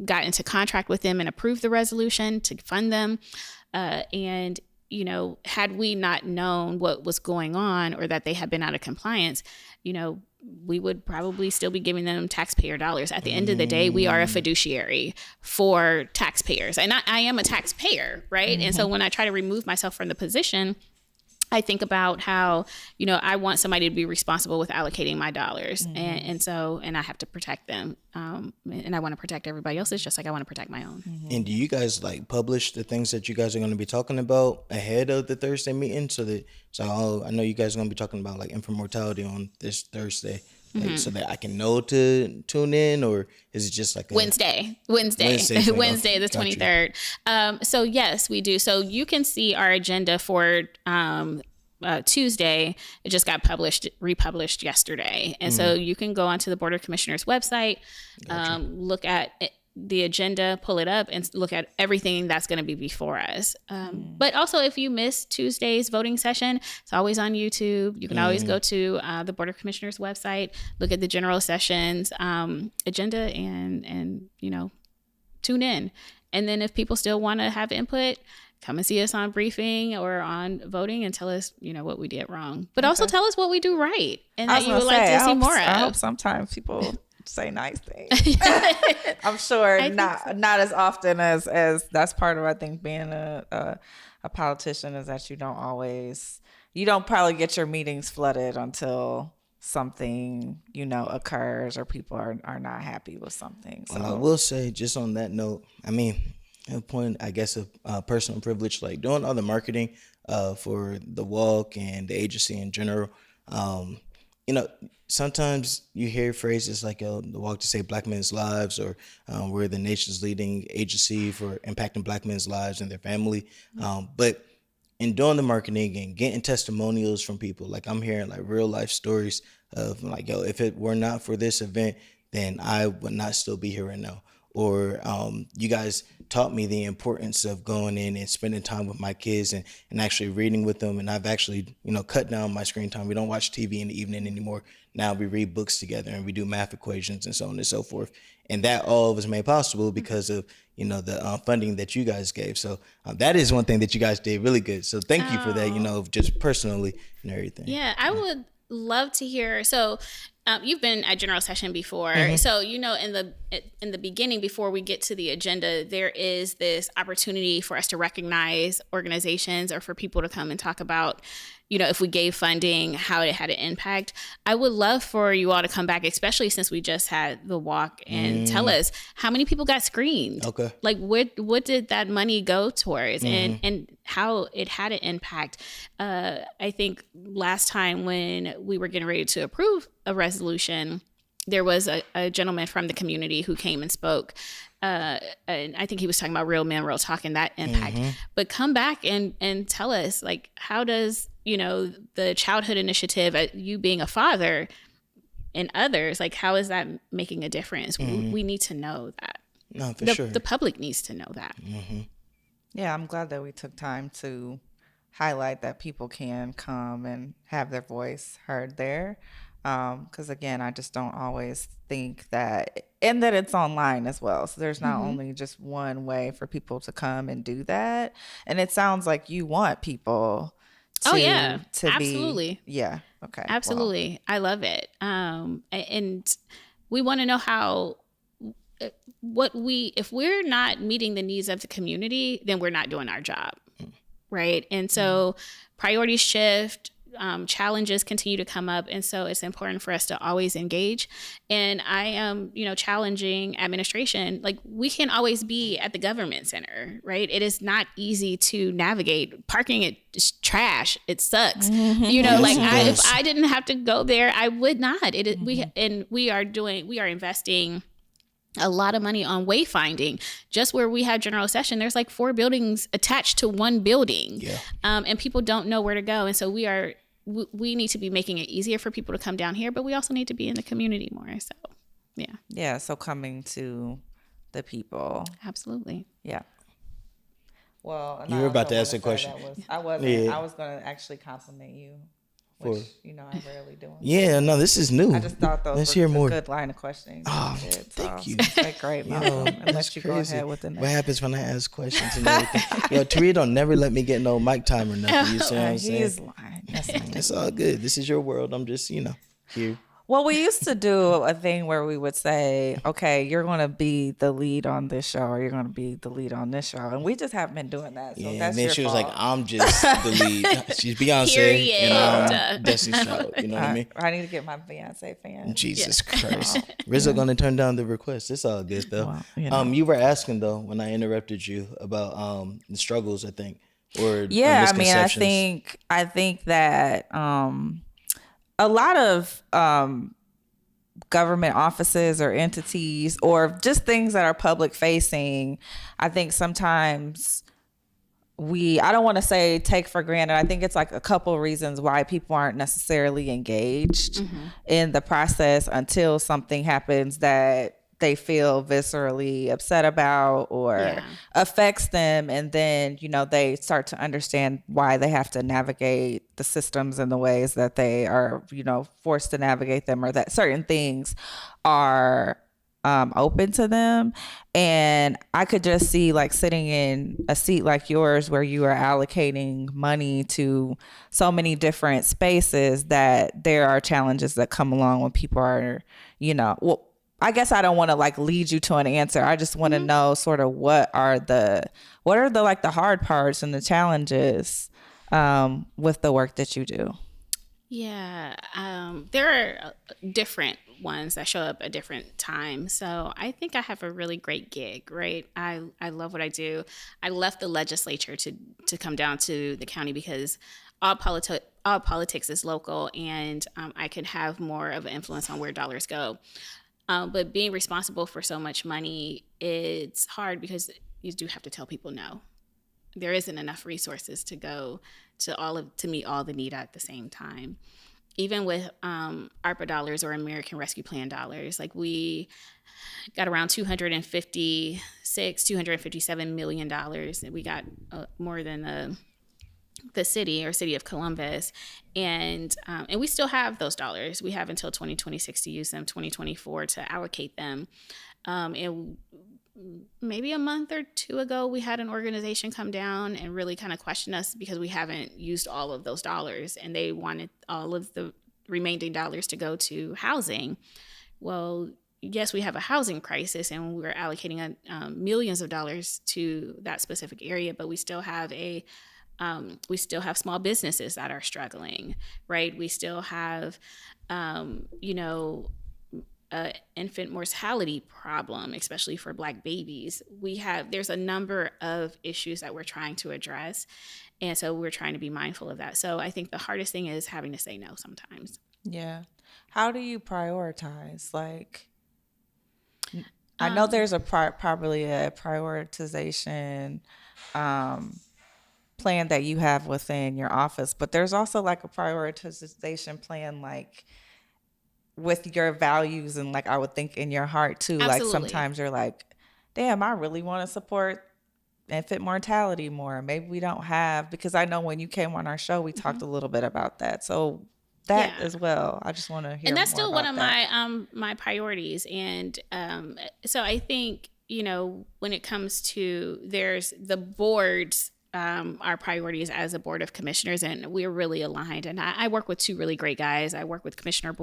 got into contract with them and approved the resolution to fund them. And had we not known what was going on or that they had been out of compliance, we would probably still be giving them taxpayer dollars. At the end of the day, we are a fiduciary for taxpayers. And I am a taxpayer, right? And so when I try to remove myself from the position, I think about how, I want somebody to be responsible with allocating my dollars. And I have to protect them. And I want to protect everybody else's just like I want to protect my own. And do you guys publish the things that you guys are going to be talking about ahead of the Thursday meeting? So I know you guys are going to be talking about infant mortality on this Thursday. So that I can know to tune in, or is it just Wednesday, the 23rd. So yes, we do. So you can see our agenda for Tuesday. It just got republished yesterday. And so you can go onto the Board of Commissioners website, look at the agenda, pull it up, and look at everything that's going to be before us. But also, if you miss Tuesday's voting session, it's always on YouTube. You can always go to the Board of Commissioners website, look at the general sessions agenda, and tune in. And then if people still want to have input, come and see us on briefing or on voting and tell us, what we did wrong. But also tell us what we do right and that you would like to see more of. I hope sometimes people say nice things. I'm sure not as often as that's part of, I think, being a politician, is that you don't probably get your meetings flooded until something occurs or people are not happy with something. So I will say, just on that note, a point, I guess, of personal privilege, doing all the marketing for the walk and the agency in general. Sometimes you hear phrases like the walk to save Black men's lives, or we're the nation's leading agency for impacting Black men's lives and their family. But in doing the marketing and getting testimonials from people, I'm hearing real life stories of if it were not for this event, then I would not still be here right now. Or you guys taught me the importance of going in and spending time with my kids and actually reading with them. And I've actually, cut down my screen time. We don't watch TV in the evening anymore. Now we read books together and we do math equations and so on and so forth. And that all was made possible because of, the funding that you guys gave. So that is one thing that you guys did really good. So thank you for that, just personally and everything. Yeah, I would love to hear. So you've been at general session before. So, in the beginning, before we get to the agenda, there is this opportunity for us to recognize organizations or for people to come and talk about, if we gave funding, how it had an impact. I would love for you all to come back, especially since we just had the walk, and tell us how many people got screened. Okay. What did that money go towards, and how it had an impact. I think last time when we were getting ready to approve a resolution, there was a gentleman from the community who came and spoke. And I think he was talking about Real Men, Real Talk and that impact. But come back and tell us, how does, the childhood initiative, you being a father and others, how is that making a difference? We need to know that. No, for sure. The public needs to know that. Yeah, I'm glad that we took time to highlight that people can come and have their voice heard there. Because again, I just don't always think that, and that it's online as well. So there's not only just one way for people to come and do that. And it sounds like you want people to absolutely. Yeah. Okay. Absolutely. Well, I love it. And we want to know how, if we're not meeting the needs of the community, then we're not doing our job. Right. And so priorities shift. challenges continue to come up. And so it's important for us to always engage. And I am, challenging administration. Like, we can't always be at the government center, right? It is not easy to navigate. Parking is trash. It sucks. If I didn't have to go there, I would not. We are investing a lot of money on wayfinding. Just where we have general session, there's like 4 buildings attached to one building. Yeah. And people don't know where to go. And so we need to be making it easier for people to come down here, but we also need to be in the community more. So, yeah. Yeah. So coming to the people. Absolutely. Yeah. Well, you were about to ask a question. I wasn't. Yeah. I was going to actually compliment you. Which, I rarely do. Yeah, no, this is new. I just thought those were a good line of questioning. Oh, thank you. Like, great, Mom. Unless you go ahead with the next. What happens when I ask questions and everything? Taria don't never let me get no mic time or nothing. You see what I'm saying? He is lying. It's all good. This is your world. I'm just, here. Well, we used to do a thing where we would say, okay, you're going to be the lead on this show, or you're going to be the lead on this show. And we just haven't been doing that. So yeah, that's and then your she was fault. like, I'm just the lead. She's Beyonce. Period. And I'm Destiny's Child. You know what I mean? I need to get my Beyonce fan. Jesus Christ. Rizzo going to turn down the request. It's all good, though. Well, you were asking, though, when I interrupted you about the struggles, I think. Or yeah, I mean, I think that a lot of government offices or entities, or just things that are public facing, I think sometimes I don't want to say take for granted. I think it's like a couple reasons why people aren't necessarily engaged in the process until something happens that they feel viscerally upset about or affects them. And then, they start to understand why they have to navigate the systems in the ways that they are, forced to navigate them, or that certain things are open to them. And I could just see, like, sitting in a seat like yours where you are allocating money to so many different spaces, that there are challenges that come along when people are, I guess I don't want to like lead you to an answer. I just want to know sort of what are the like the hard parts and the challenges with the work that you do. Yeah, there are different ones that show up at different times. So I think I have a really great gig, right? I love what I do. I left the legislature to come down to the county because all politics is local, and I can have more of an influence on where dollars go. But being responsible for so much money, it's hard because you do have to tell people no. There isn't enough resources to go to meet all the need at the same time. Even with ARPA dollars or American Rescue Plan dollars, like we got around $257 million. And we got more than the city of Columbus, and we still have those dollars. We have until 2026 to use them, 2024 to allocate them. And maybe a month or two ago, we had an organization come down and really kind of question us because we haven't used all of those dollars, and they wanted all of the remaining dollars to go to housing. Well, yes, we have a housing crisis, and we're allocating millions of dollars to that specific area, but we still have small businesses that are struggling, right? We still have, infant mortality problem, especially for Black babies. There's a number of issues that we're trying to address. And so we're trying to be mindful of that. So I think the hardest thing is having to say no sometimes. Yeah. How do you prioritize? Like, I know there's probably a prioritization, plan that you have within your office, but there's also like a prioritization plan, like with your values and like I would think in your heart too. Absolutely. Like sometimes you're like, damn, I really want to support infant mortality more. Maybe we don't have, because I know when you came on our show, we talked a little bit about that. So that as well, I just want to hear. And that's more still about one of that. my priorities. And so I think, when it comes to there's the boards, our priorities as a board of commissioners, and we're really aligned. And I work with two really great guys. I work with Commissioner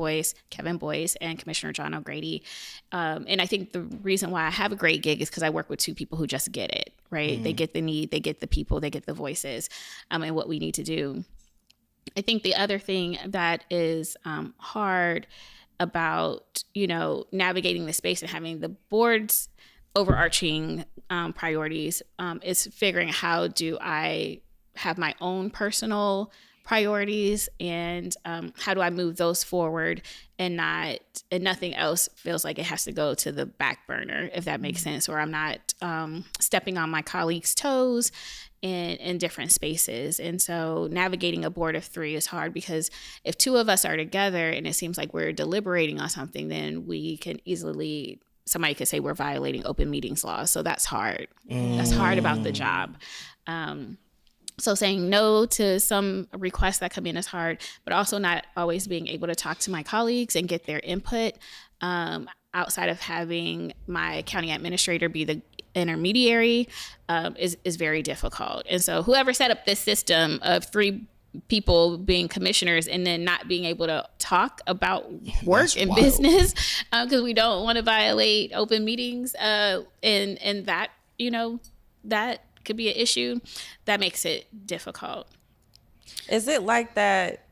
Kevin Boyce, and Commissioner John O'Grady. And I think the reason why I have a great gig is because I work with two people who just get it, right? Mm-hmm. They get the need, they get the people, they get the voices, and what we need to do. I think the other thing that is hard about, navigating the space and having the board's overarching priorities is figuring out how do I have my own personal priorities and how do I move those forward and nothing else feels like it has to go to the back burner, if that makes sense, or I'm not stepping on my colleagues' toes in different spaces. And so navigating a board of 3 is hard because if 2 of us are together and it seems like we're deliberating on something, then we can easily, somebody could say we're violating open meetings laws. So that's hard. That's hard about the job. So saying no to some requests that come in is hard, but also not always being able to talk to my colleagues and get their input outside of having my county administrator be the intermediary is very difficult. And so whoever set up this system of 3 people being commissioners and then not being able to talk about work and business because we don't want to violate open meetings and that, that could be an issue, that makes it difficult. Is it like that?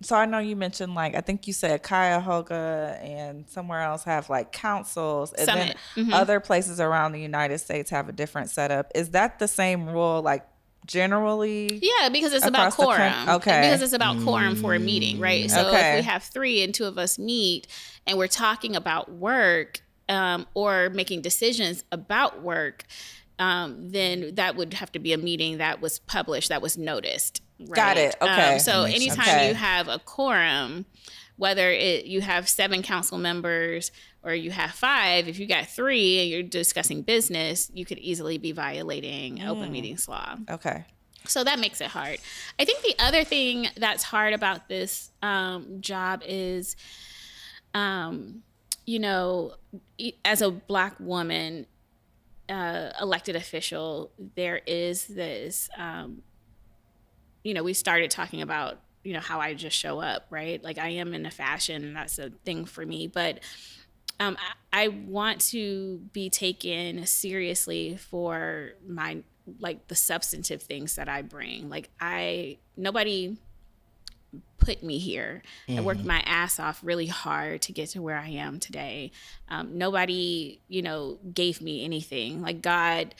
So I know you mentioned, like, I think you said Cuyahoga and somewhere else have like councils, and Summit. then other places around the United States have a different setup. Is that the same rule, like generally? Yeah, because it's about quorum. Okay. Because it's about quorum for a meeting, right? So if we have 3 and 2 of us meet and we're talking about work or making decisions about work, then that would have to be a meeting that was published, that was noticed. Right? Got it. Okay. So anytime you have a quorum, whether you have 7 council members or you have 5, if you got 3 and you're discussing business, you could easily be violating open meetings law. Okay. So that makes it hard. I think the other thing that's hard about this job is, as a Black woman, elected official, there is this, we started talking about, how I just show up, right? Like I am in a fashion and that's a thing for me, but I want to be taken seriously for my, like the substantive things that I bring. Like nobody put me here. I worked my ass off really hard to get to where I am today. Nobody, gave me anything. Like God,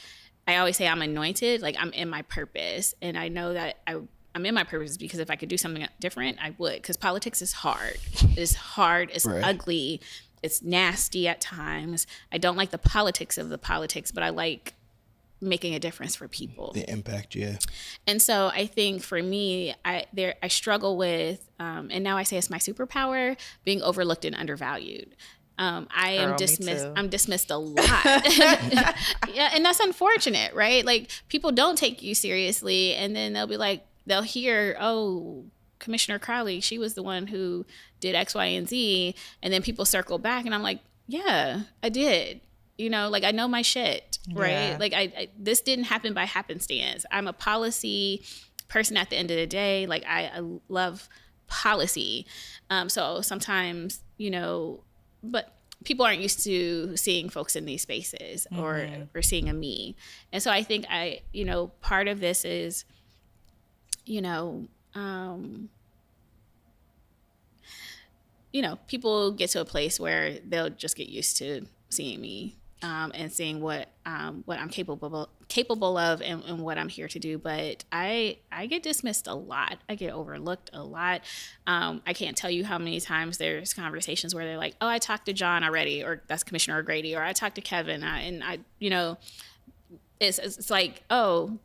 I always say I'm anointed, like I'm in my purpose. And I know that I'm in my purpose because if I could do something different, I would. Because politics is hard. It's hard. It's ugly. It's nasty at times. I don't like the politics of the politics, but I like making a difference for people. The impact, yeah. And so I think for me, I struggle with, and now I say it's my superpower, being overlooked and undervalued. I'm dismissed a lot. Yeah, and that's unfortunate, right? Like people don't take you seriously, and then they'll hear, oh, Commissioner Crawley, she was the one who did X, Y, and Z, and then people circle back, and I'm like, yeah, I did. Like I know my shit, right? Yeah. Like I this didn't happen by happenstance. I'm a policy person at the end of the day. Like I love policy. So sometimes, but people aren't used to seeing folks in these spaces or seeing a me. And so I think part of this is, people get to a place where they'll just get used to seeing me and seeing what I'm capable of and what I'm here to do. But I get dismissed a lot. I get overlooked a lot. I can't tell you how many times there's conversations where they're like, oh, I talked to John already, or that's Commissioner O'Grady, or I talked to Kevin, it's like, oh,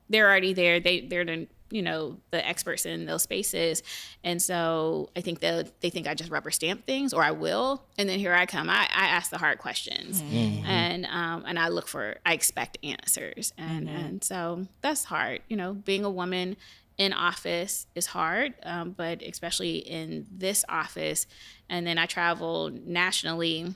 they're already there. They're the experts in those spaces. And so I think they think I just rubber stamp things, or I will. And then here I come. I ask the hard questions and I expect answers. And so that's hard. Being a woman in office is hard, but especially in this office. And then I travel nationally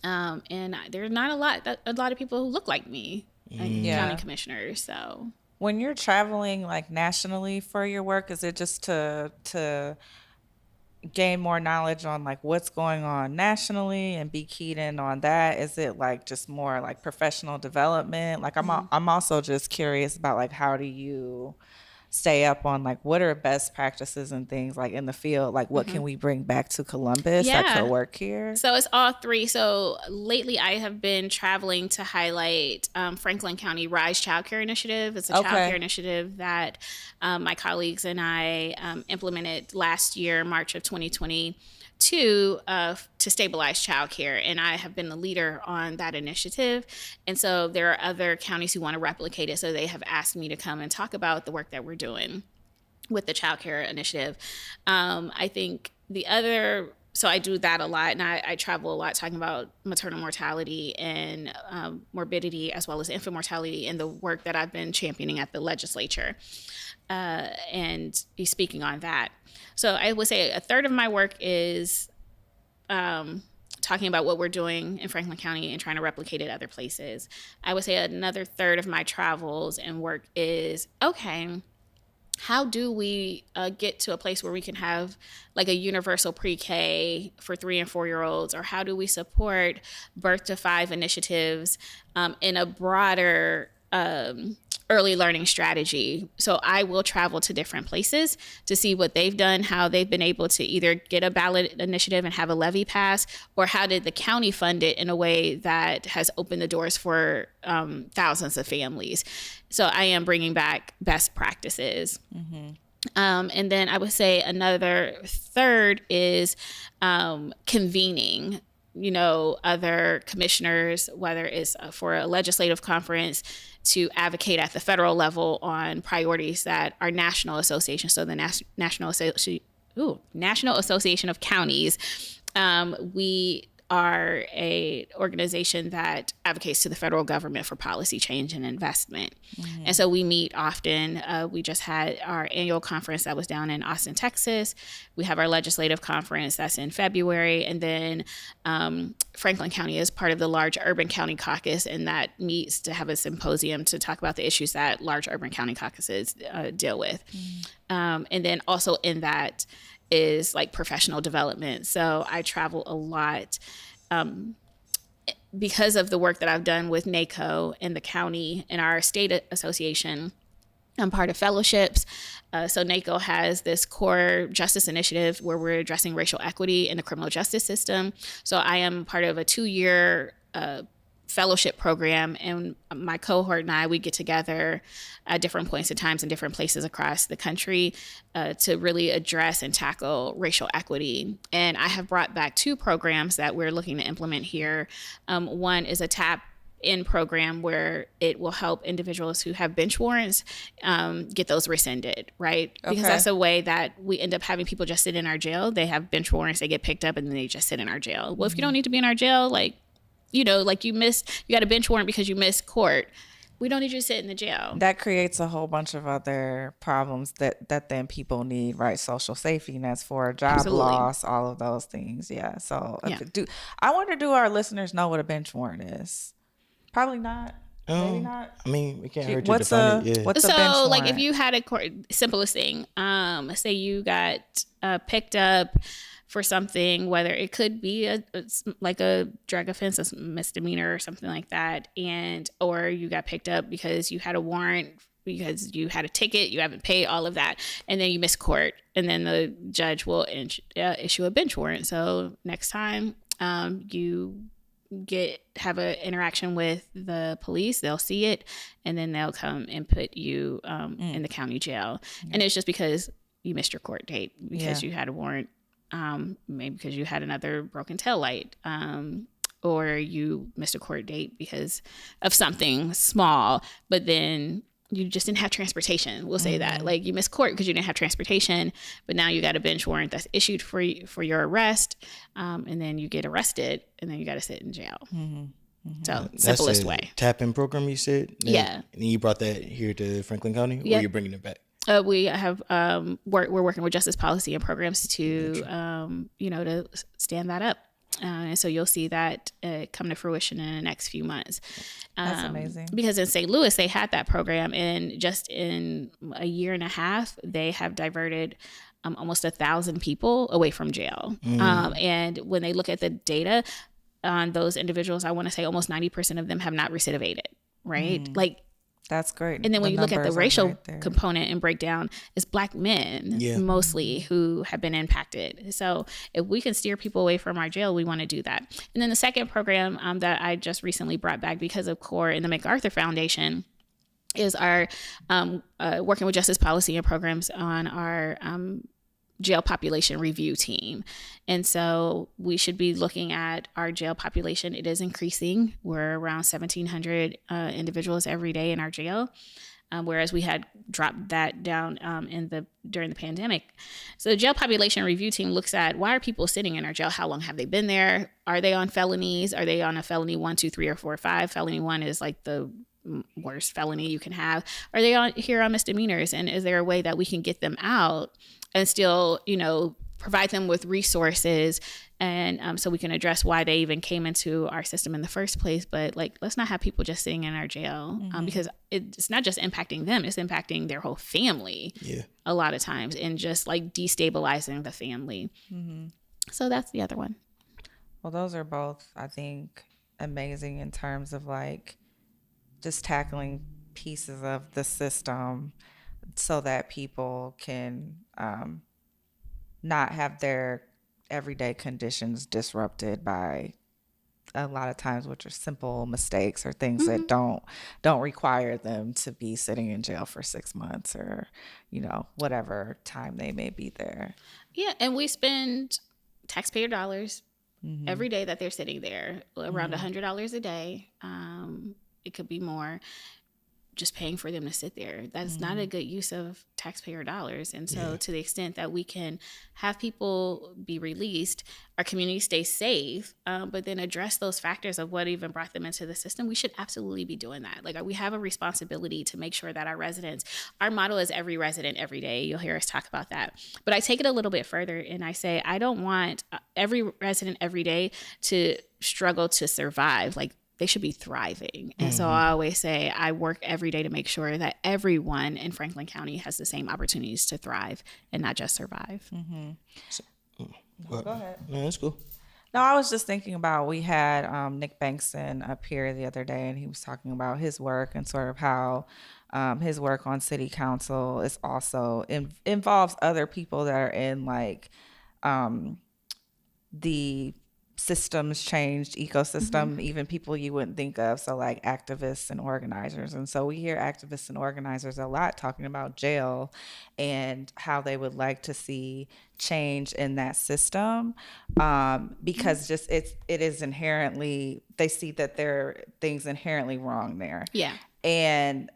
and there's not a lot of people who look like me, county commissioners. So when you're traveling like nationally for your work, is it just to gain more knowledge on like what's going on nationally and be keyed in on that? Is it like just more like professional development? Like I'm also just curious about like how do you stay up on like what are best practices and things like in the field, like what can we bring back to Columbus that could work here? So it's all three. So lately I have been traveling to highlight Franklin County Rise Child Care Initiative. It's a child care initiative that my colleagues and I implemented last year, March of 2020. To stabilize childcare, and I have been the leader on that initiative. And so there are other counties who want to replicate it. So they have asked me to come and talk about the work that we're doing with the childcare initiative. I think so I do that a lot, and I travel a lot talking about maternal mortality and morbidity, as well as infant mortality, and the work that I've been championing at the legislature, and be speaking on that. So I would say a third of my work is talking about what we're doing in Franklin County and trying to replicate it other places. I would say another third of my travels and work is, okay, how do we get to a place where we can have like a universal pre-K for 3 and 4-year-olds? Or how do we support birth to 5 initiatives in a broader early learning strategy? So I will travel to different places to see what they've done, how they've been able to either get a ballot initiative and have a levy pass, or how did the county fund it in a way that has opened the doors for thousands of families. So I am bringing back best practices. And then I would say another third is convening, other commissioners, whether it's for a legislative conference, to advocate at the federal level on priorities that are national associations. So the National Association of Counties, we are a organization that advocates to the federal government for policy change and investment. And so we meet often. We just had our annual conference that was down in Austin, Texas. We have our legislative conference that's in February. And then Franklin County is part of the large urban county caucus, and that meets to have a symposium to talk about the issues that large urban county caucuses deal with. And then also in that is like professional development. So I travel a lot because of the work that I've done with NACO and the county and our state association. I'm part of fellowships. So NACO has this core justice initiative where we're addressing racial equity in the criminal justice system. So I am part of a 2-year fellowship program, and my cohort and I, we get together at different points in times in different places across the country to really address and tackle racial equity. And I have brought back 2 programs that we're looking to implement here. One is a tap-in program where it will help individuals who have bench warrants get those rescinded, right? Because that's a way that we end up having people just sit in our jail. They have bench warrants, they get picked up, and then they just sit in our jail. Well, if you don't need to be in our jail, like you got a bench warrant because you missed court, we don't need you to sit in the jail. That creates a whole bunch of other problems that then people need, right? Social safety nets for job loss, all of those things. Yeah. So I wonder, do our listeners know what a bench warrant is? Probably not. Maybe not. I mean, we can't hurt you define it. Yeah. What's a bench warrant? Like if you had simplest thing, say you got picked up for something, whether it could be like a drug offense, a misdemeanor or something like that, or you got picked up because you had a warrant, because you had a ticket, you haven't paid, all of that, and then you miss court, and then the judge will issue a bench warrant. So next time you have an interaction with the police, they'll see it, and then they'll come and put you in the county jail. And it's just because you missed your court date, because you had a warrant. Maybe because you had another broken taillight, or you missed a court date because of something small, but then you just didn't have transportation. We'll say that, like you missed court because you didn't have transportation, but now you got a bench warrant that's issued for your arrest, and then you get arrested, and then you got to sit in jail. So simplest way. Tap-in program, you said? Yeah. And you brought that here to Franklin County, or you're bringing it back? We have we're working with justice policy and programs to to stand that up, and so you'll see that come to fruition in the next few months. That's amazing. Because in St. Louis they had that program, and just in a year and a half they have diverted almost 1,000 people away from jail. And when they look at the data on those individuals, I want to say almost 90% of them have not recidivated. Right, like. That's great. And then when you look at the numbers are racial right there. component and breakdown, it's Black men mostly who have been impacted. So if we can steer people away from our jail, we want to do that. And then the second program that I just recently brought back because of CORE and the MacArthur Foundation is our working with justice policy and programs on our jail population review team. And so we should be looking at our jail population. It is increasing. We're around 1,700 individuals every day in our jail, whereas we had dropped that down during the pandemic. So the jail population review team looks at why are people sitting in our jail? How long have they been there? Are they on felonies? Are they on a felony 1, 2, 3, or 4, 5? Felony 1 is like the worst felony you can have. Are they here on misdemeanors? And is there a way that we can get them out and still, provide them with resources and so we can address why they even came into our system in the first place? But let's not have people just sitting in our jail because it's not just impacting them, it's impacting their whole family a lot of times and just destabilizing the family. So that's the other one. Well, those are both, I think, amazing in terms of just tackling pieces of the system so that people can not have their everyday conditions disrupted by a lot of times which are simple mistakes or things that don't require them to be sitting in jail for 6 months or whatever time they may be there. Yeah, and we spend taxpayer dollars every day that they're sitting there, around $100 a day. It could be more, just paying for them to sit there. That's not a good use of taxpayer dollars. And so to the extent that we can have people be released, our community stays safe, but then address those factors of what even brought them into the system, we should absolutely be doing that. We have a responsibility to make sure that our residents, our motto is every resident, every day. You'll hear us talk about that. But I take it a little bit further and I say, I don't want every resident every day to struggle to survive. They should be thriving. And so I always say I work every day to make sure that everyone in Franklin County has the same opportunities to thrive and not just survive. Go ahead. No, that's cool. No, I was just thinking about, we had Nick Bankston up here the other day and he was talking about his work and sort of how his work on city council is also involves other people that are in the systems changed ecosystem, even people you wouldn't think of. So activists and organizers. And so we hear activists and organizers a lot talking about jail and how they would like to see change in that system because it is inherently, they see that there are things inherently wrong there. Yeah. And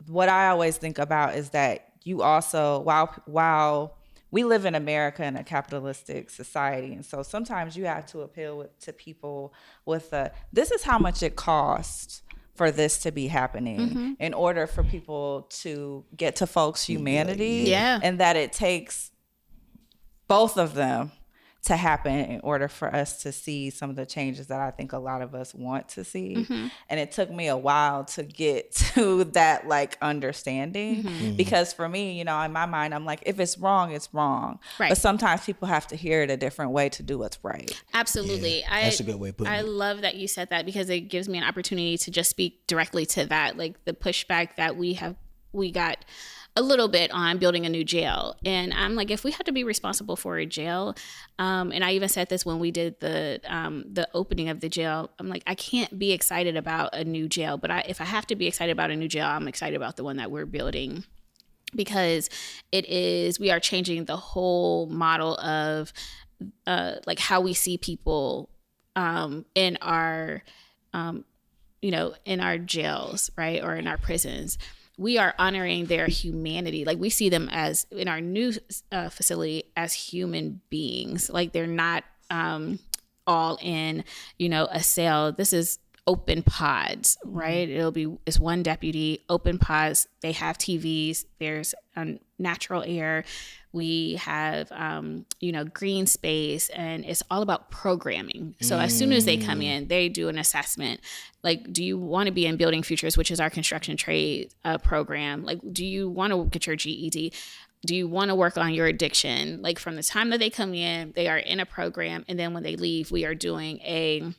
what I always think about is that you also, while we live in America in a capitalistic society. And so sometimes you have to appeal to people with this is how much it costs for this to be happening in order for people to get to folks' humanity. And that it takes both of them to happen in order for us to see some of the changes that I think a lot of us want to see. And it took me a while to get to that understanding because for me, in my mind, I'm if it's wrong, it's wrong. Right. But sometimes people have to hear it a different way to do what's right. Absolutely. Yeah, that's a good way of putting it. I love that you said that because it gives me an opportunity to just speak directly to that, the pushback that we got a little bit on building a new jail. And I'm if we had to be responsible for a jail, and I even said this when we did the opening of the jail, I'm I can't be excited about a new jail, but if I have to be excited about a new jail, I'm excited about the one that we're building because we are changing the whole model of how we see people in our, in our jails, right? Or in our prisons. We are honoring their humanity. We see them as, in our new facility, as human beings. They're not all in, a cell. This is open pods, right? It's one deputy, open pods. They have TVs. There's natural air. We have, green space, and it's all about programming. So as soon as they come in, they do an assessment. Do you want to be in Building Futures, which is our construction trade program? Do you want to get your GED? Do you want to work on your addiction? From the time that they come in, they are in a program. And then when they leave, we are doing a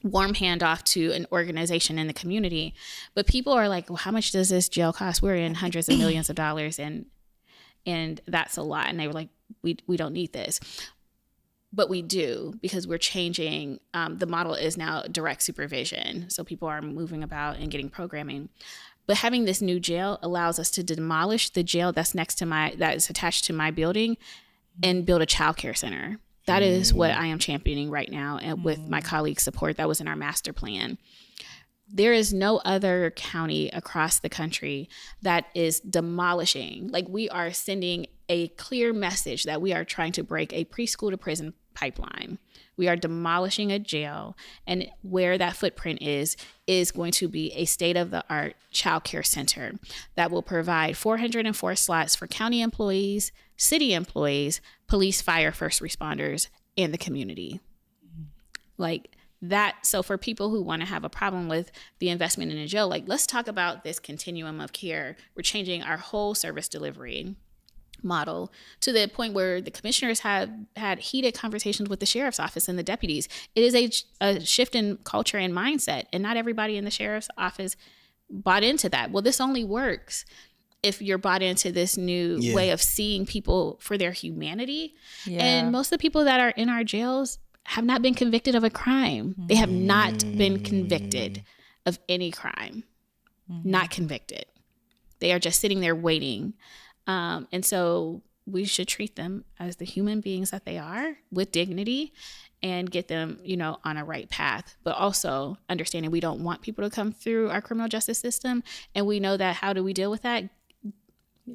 warm handoff to an organization in the community. But people are like, well, how much does this jail cost? We're in hundreds of millions of dollars, and that's a lot. And they were like, we don't need this. But we do, because we're changing. The model is now direct supervision. So people are moving about and getting programming. But having this new jail allows us to demolish the jail that's that is attached to my building and build a child care center. That is what I am championing right now, and with my colleagues' support. That was in our master plan. There is no other county across the country that is demolishing. Like, we are sending a clear message that we are trying to break a preschool to prison pipeline. We are demolishing a jail, and where that footprint is going to be a state-of-the-art child care center that will provide 404 slots for county employees, city employees, police, fire, first responders, and the community. Like that. So for people who want to have a problem with the investment in a jail, like, let's talk about this continuum of care. We're changing our whole service delivery model to the point where the commissioners have had heated conversations with the sheriff's office and the deputies. It is a shift in culture and mindset, and not everybody in the sheriff's office bought into that. Well, this only works if you're bought into this new way of seeing people for their humanity. And most of the people that are in our jails have not been convicted of a crime. They have not been convicted of any crime. Not convicted. They are just sitting there waiting. And so we should treat them as the human beings that they are, with dignity, and get them, on a right path. But also understanding we don't want people to come through our criminal justice system. And we know that. How do we deal with that?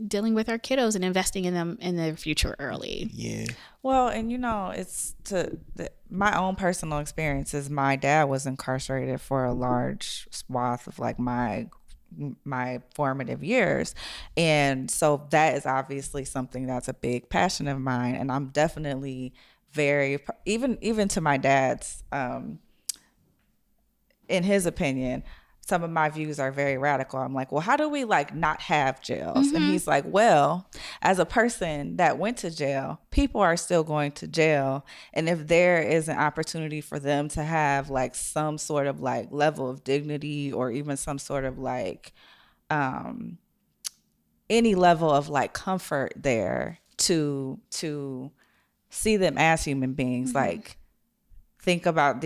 Dealing with our kiddos and investing in them in their future early. Yeah. Well, and it's my own personal experiences. My dad was incarcerated for a large swath of like my formative years, and so that is obviously something that's a big passion of mine. And I'm definitely very, even to my dad's, in his opinion, some of my views are very radical. I'm like, well, how do we like not have jails? And he's like, well, as a person that went to jail, people are still going to jail. And if there is an opportunity for them to have like some sort of like level of dignity, or even some sort of like any level of like comfort there, to see them as human beings, like think about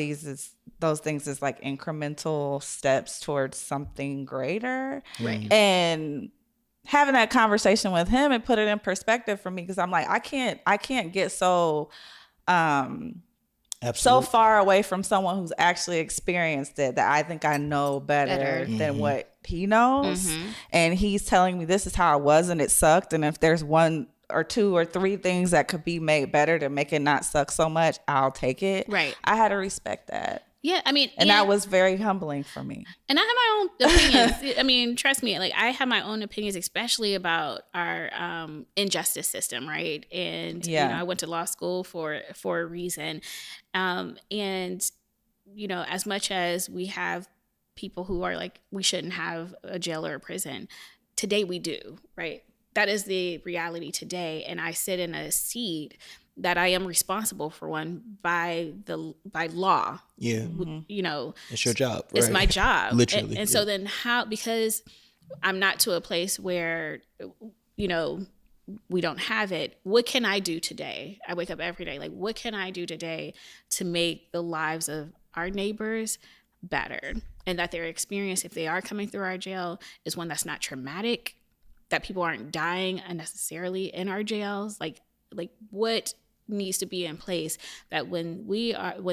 those things as like incremental steps towards something greater. Right. And having that conversation with him and put it in perspective for me, because I'm like, I can't get so so far away from someone who's actually experienced it that I think I know better than what he knows. And he's telling me this is how it was and it sucked, and if there's one or two or three things that could be made better to make it not suck so much, I'll take it. Right. I had to respect that. Yeah, I mean, and that was very humbling for me. And I have my own opinions. I mean, trust me, like, I have my own opinions, especially about our injustice system, right? And I went to law school for a reason. And as much as we have people who are like, we shouldn't have a jail or a prison, today we do, right? That is the reality today. And I sit in a seat that I am responsible for one by law. Yeah. It's your job. It's my job. Literally. And so then because I'm not to a place where, we don't have it, what can I do today? I wake up every day, like, what can I do today to make the lives of our neighbors better? And that their experience, if they are coming through our jail, is one that's not traumatic, that people aren't dying unnecessarily in our jails. Like what needs to be in place that when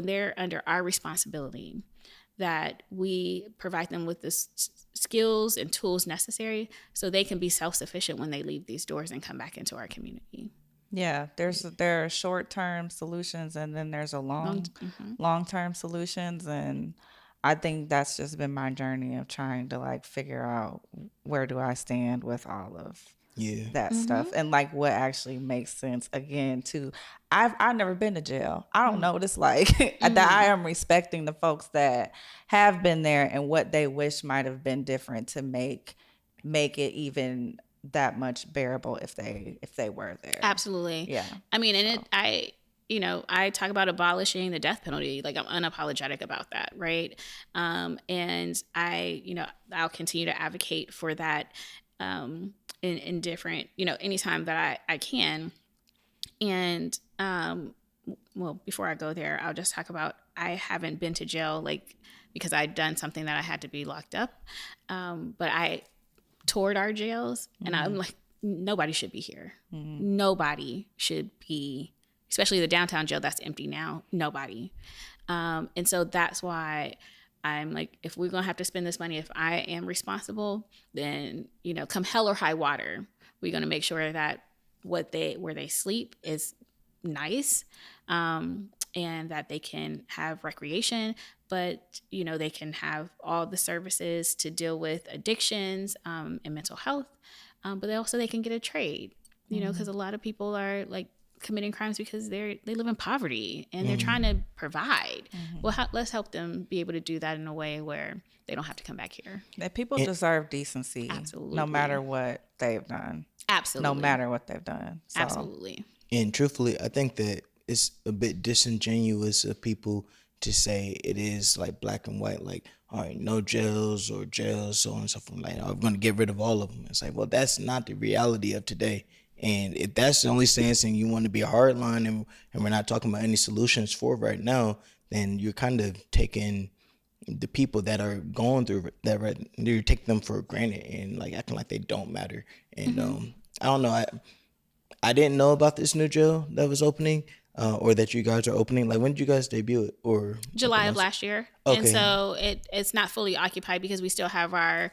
they're under our responsibility, that we provide them with the skills and tools necessary so they can be self-sufficient when they leave these doors and come back into our community. Yeah, there are short-term solutions, and then there's a long-term solutions, and I think that's just been my journey of trying to like figure out where do I stand with all of that stuff, and like what actually makes sense. Again, too, I've never been to jail. I don't know what it's like. That I am respecting the folks that have been there and what they wish might have been different to make it even that much bearable if they were there. Absolutely. Yeah. I mean, and I talk about abolishing the death penalty. Like, I'm unapologetic about that, right? And I'll continue to advocate for that in different, anytime that I can. And well, before I go there, I'll just talk about, I haven't been to jail, like, because I'd done something that I had to be locked up. But I toured our jails, and I'm like, nobody should be here. Nobody should be, especially the downtown jail that's empty now. Nobody. And so that's why I'm like, if we're going to have to spend this money, if I am responsible, then, come hell or high water, we're going to make sure that where they sleep is nice, and that they can have recreation, but they can have all the services to deal with addictions and mental health, but they can get a trade, because a lot of people are like committing crimes because they live in poverty and they're trying to provide. Well, let's help them be able to do that in a way where they don't have to come back here. That people deserve decency. Absolutely. No matter what they've done. Absolutely. No matter what they've done. So. Absolutely. And truthfully, I think that it's a bit disingenuous of people to say it is like black and white, like, all right, no jails or jails, so on and so forth. Like, I'm going to get rid of all of them. It's like, well, that's not the reality of today. And if that's the only stance and you want to be a hard line and we're not talking about any solutions for right now, then you're kind of taking the people that are going through that, you're taking them for granted and like acting like they don't matter. And I don't know. I didn't know about this new jail that was opening, or that you guys are opening. Like, when did you guys debut it? Or July of last year. Okay. And so it's not fully occupied because we still have our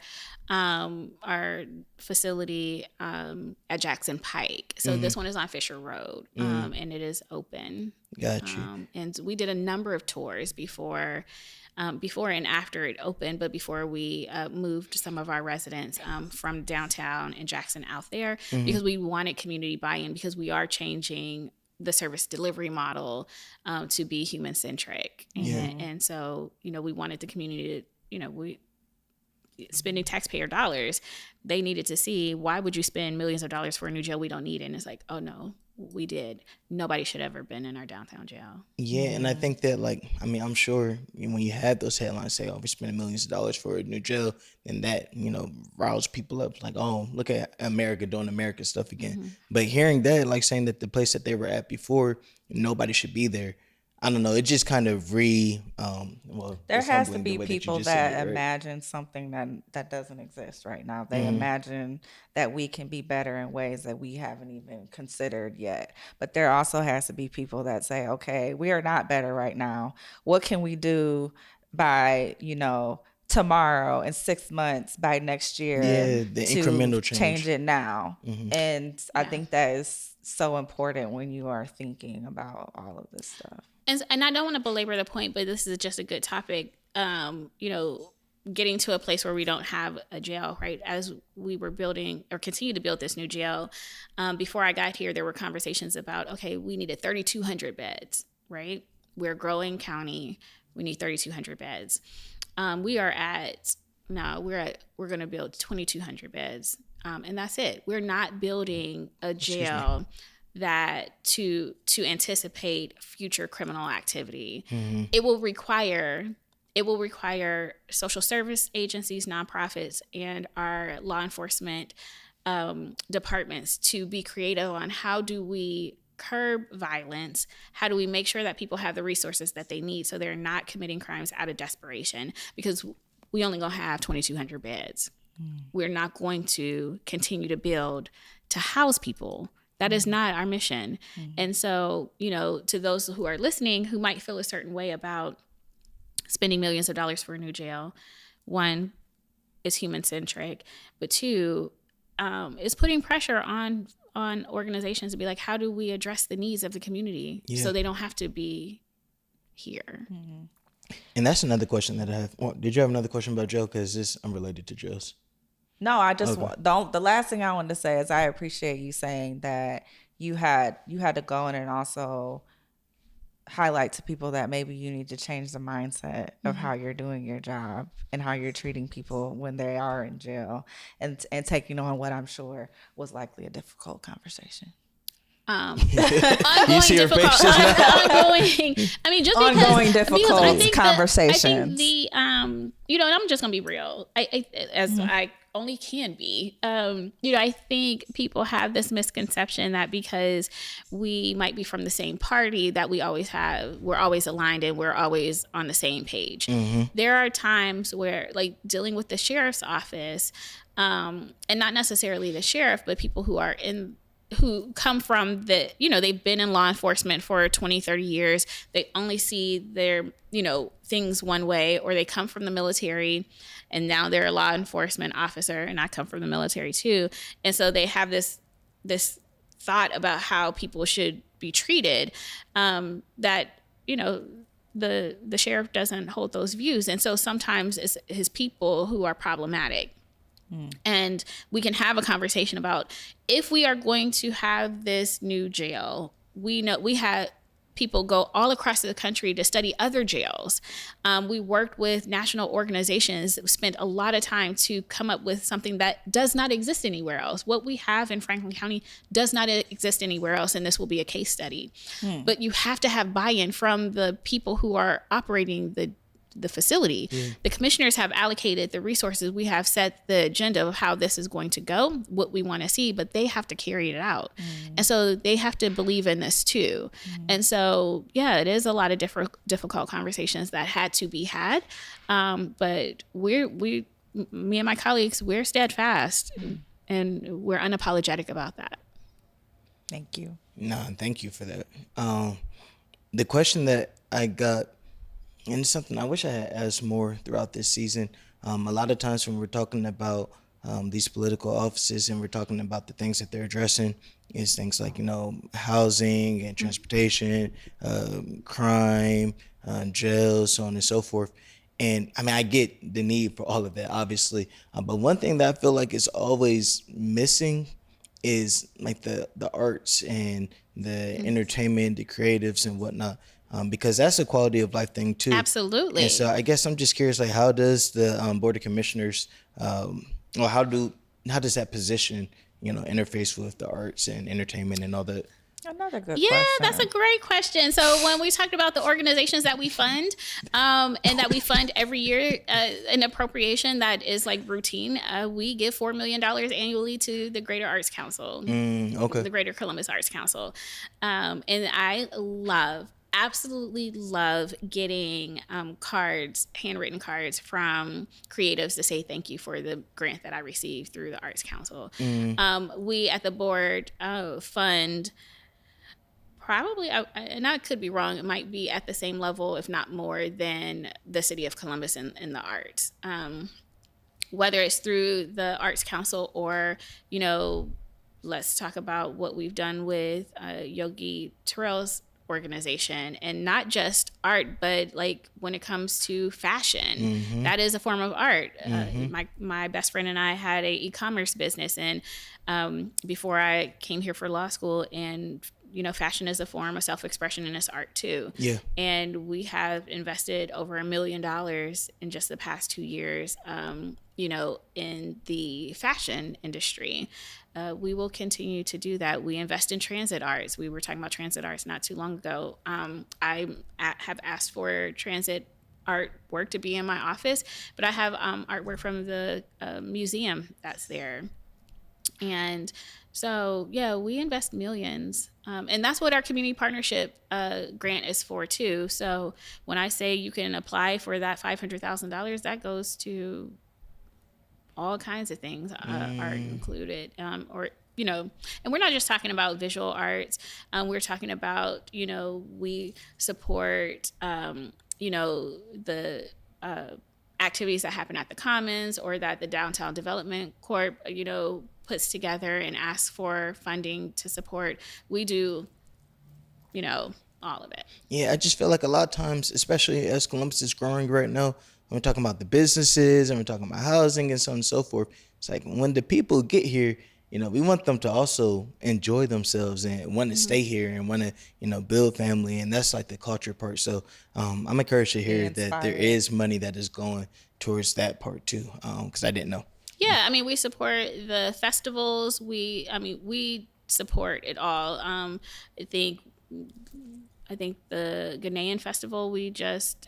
facility at Jackson Pike. So this one is on Fisher Road, and it is open. Got you. And we did a number of tours before and after it opened, but before we moved some of our residents from downtown and Jackson out there, because we wanted community buy-in, because we are changing the service delivery model to be human-centric. And so, we wanted the community to, spending taxpayer dollars, they needed to see, why would you spend millions of dollars for a new jail we don't need? And it's like, oh no, we did. Nobody should ever been in our downtown jail. Yeah, and I think that, like, I'm sure when you have those headlines say, oh, we're spending millions of dollars for a new jail, then that, riles people up. Like, oh, look at America doing American stuff again. But hearing that, like saying that the place that they were at before, nobody should be there, I don't know. It just kind of there has to be people that imagine something that doesn't exist right now. They imagine that we can be better in ways that we haven't even considered yet. But there also has to be people that say, okay, we are not better right now. What can we do by, tomorrow, in 6 months, by next year? Yeah, the incremental change it now. And I think that is so important when you are thinking about all of this stuff. And I don't want to belabor the point, but this is just a good topic. Getting to a place where we don't have a jail, right? As we were building or continue to build this new jail, before I got here, there were conversations about, okay, we needed 3,200 beds, right? We're a growing county. We need 3,200 beds. We're going to build 2,200 beds. And that's it. We're not building a jail that to anticipate future criminal activity. It will require social service agencies, nonprofits, and our law enforcement departments to be creative on how do we curb violence, how do we make sure that people have the resources that they need so they're not committing crimes out of desperation, because we only gonna have 2,200 beds. We're not going to continue to build to house people. That is not our mission. And so, to those who are listening who might feel a certain way about spending millions of dollars for a new jail, one, is human-centric, but two, is putting pressure on organizations to be like, how do we address the needs of the community so they don't have to be here? And that's another question that I have. Well, did you have another question about jail? Because this is unrelated to jails. No, I just don't. The last thing I wanted to say is I appreciate you saying that you had to go in and also highlight to people that maybe you need to change the mindset of how you're doing your job and how you're treating people when they are in jail, and taking on what I'm sure was likely a difficult conversation. ongoing see her difficult, face just ongoing. I mean, just Ongoing difficult because I think conversations. I think the and I'm just gonna be real. I only can be. I think people have this misconception that because we might be from the same party that we're always aligned and we're always on the same page. There are times where, like, dealing with the sheriff's office, and not necessarily the sheriff, but people who come from they've been in law enforcement for 20, 30 years. They only see their, things one way, or they come from the military and now they're a law enforcement officer, and I come from the military too. And so they have this thought about how people should be treated, that, the sheriff doesn't hold those views. And so sometimes it's his people who are problematic. And we can have a conversation about, if we are going to have this new jail, we had people go all across the country to study other jails. We worked with national organizations, spent a lot of time to come up with something that does not exist anywhere else. What we have in Franklin County does not exist anywhere else, and this will be a case study. But you have to have buy-in from the people who are operating the facility. The commissioners have allocated the resources. We have set the agenda of how this is going to go, what we want to see, but they have to carry it out. And so they have to believe in this too. And so, it is a lot of difficult conversations that had to be had. But me and my colleagues, we're steadfast and we're unapologetic about that. Thank you. No, thank you for that. The question that I got, and it's something I wish I had asked more throughout this season. A lot of times when we're talking about these political offices and we're talking about the things that they're addressing, is things like, housing and transportation, crime, jails, so on and so forth. And I mean, I get the need for all of that, obviously. But one thing that I feel like is always missing is like the arts and the entertainment, the creatives and whatnot. Because that's a quality of life thing too. Absolutely. And so I guess I'm just curious, like, how does the Board of Commissioners, or how does that position, interface with the arts and entertainment and all that? Another good question. Yeah, that's a great question. So when we talked about the organizations that we fund, and that we fund every year, an appropriation that is like routine, we give $4 million annually to the Greater Arts Council, the Greater Columbus Arts Council. And I absolutely love getting handwritten cards from creatives to say thank you for the grant that I received through the Arts Council. We at the board fund probably, and I could be wrong, it might be at the same level, if not more, than the city of Columbus in the arts. Whether it's through the Arts Council or, let's talk about what we've done with Yogi Terrell's organization, and not just art, but like when it comes to fashion, that is a form of art. My best friend and I had a e-commerce business, and before I came here for law school, and fashion is a form of self-expression and it's art too. And we have invested over $1 million in just the past 2 years, in the fashion industry. We will continue to do that. We invest in transit arts. We were talking about transit arts not too long ago. I have asked for transit artwork to be in my office, but I have artwork from the museum that's there. And so, we invest millions. And that's what our community partnership grant is for too. So when I say you can apply for that $500,000, that goes to all kinds of things, art included, and we're not just talking about visual arts. We're talking about, we support, the activities that happen at the Commons, or that the Downtown Development Corp, puts together and asks for funding to support. We do, all of it. Yeah, I just feel like a lot of times, especially as Columbus is growing right now, when we're talking about the businesses and we're talking about housing and so on and so forth, it's like when the people get here, we want them to also enjoy themselves and want to stay here and want to, build family. And that's like the culture part. So I'm encouraged to hear that there is money that is going towards that part too, because I didn't know. Yeah, I mean, we support the festivals. We support it all. I think the Ghanaian festival, we just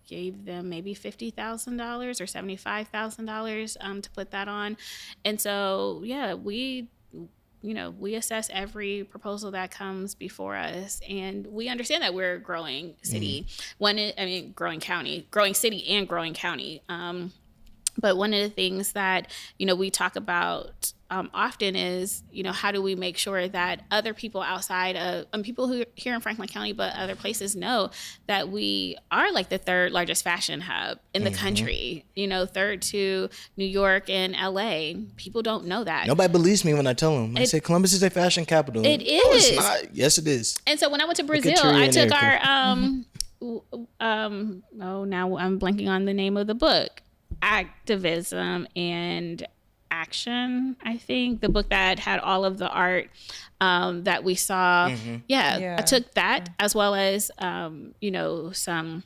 gave them maybe $50,000 or $75,000 to put that on. And so, yeah, we assess every proposal that comes before us, and we understand that we're a growing city. Growing city and growing county. But one of the things that, we talk about often is, how do we make sure that other people outside of, people who are here in Franklin County, but other places know that we are like the third largest fashion hub in the country, third to New York and LA. People don't know that. Nobody believes me when I tell them. I say Columbus is a fashion capital. It is. No, it's not. Yes, it is. And so when I went to Brazil, I took our, now I'm blanking on the name of the book. Activism and Action, I think, the book that had all of the art that we saw. I took that as well as some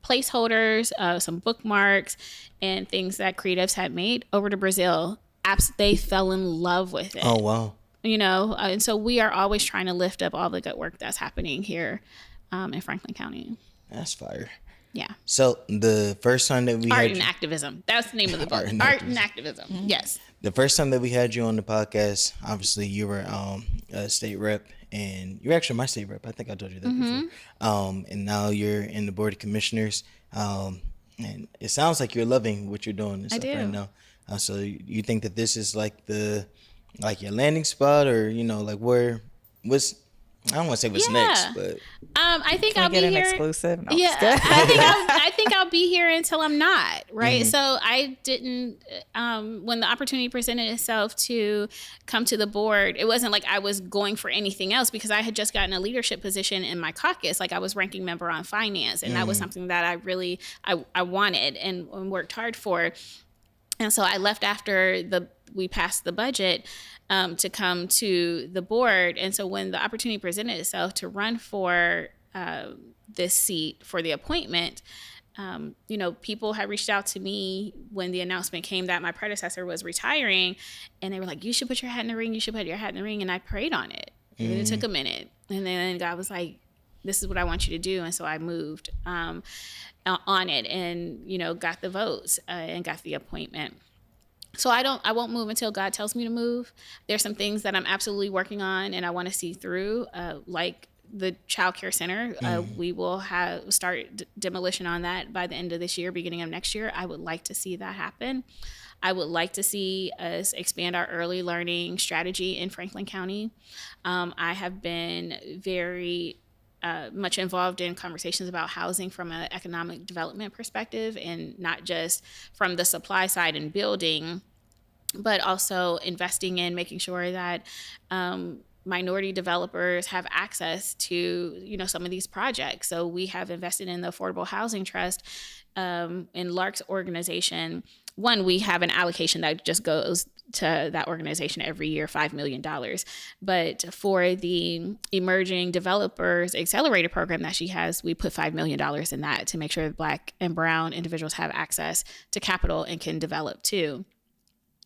placeholders, some bookmarks, and things that creatives had made over to Brazil. They fell in love with it. Oh wow. And so we are always trying to lift up all the good work that's happening here in Franklin County. That's fire. Yeah. So the first time that we Art had and Activism. That's the name of the book. Art and Activism. Yes. The first time that we had you on the podcast, obviously you were a state rep, and you're actually my state rep. I think I told you that before. And now you're in the Board of Commissioners. And it sounds like you're loving what you're doing and stuff right now. So you think that this is like your landing spot, or I don't want to say what's next, but I think I'll be here. Exclusive. No, I think I'll be here until I'm not. Right. So I didn't. When the opportunity presented itself to come to the board, it wasn't like I was going for anything else, because I had just gotten a leadership position in my caucus. Like I was ranking member on finance, and that was something that I really I wanted and worked hard for. And so I left after we passed the budget to come to the board. And so when the opportunity presented itself to run for this seat for the appointment, people had reached out to me when the announcement came that my predecessor was retiring, and they were like, you should put your hat in the ring. You should put your hat in the ring. And I prayed on it. And it took a minute. And then God was like, this is what I want you to do. And so I moved on it and, got the votes and got the appointment. So I won't move until God tells me to move. There's some things that I'm absolutely working on and I want to see through, like the child care center. We will start demolition on that by the end of this year, beginning of next year. I would like to see that happen. I would like to see us expand our early learning strategy in Franklin County. I have been very much involved in conversations about housing from an economic development perspective, and not just from the supply side and building, but also investing in making sure that minority developers have access to, some of these projects. So we have invested in the Affordable Housing Trust in Lark's organization. One, we have an allocation that just goes to that organization every year, $5 million. But for the Emerging Developers Accelerator Program that she has, we put $5 million in that to make sure that Black and brown individuals have access to capital and can develop too.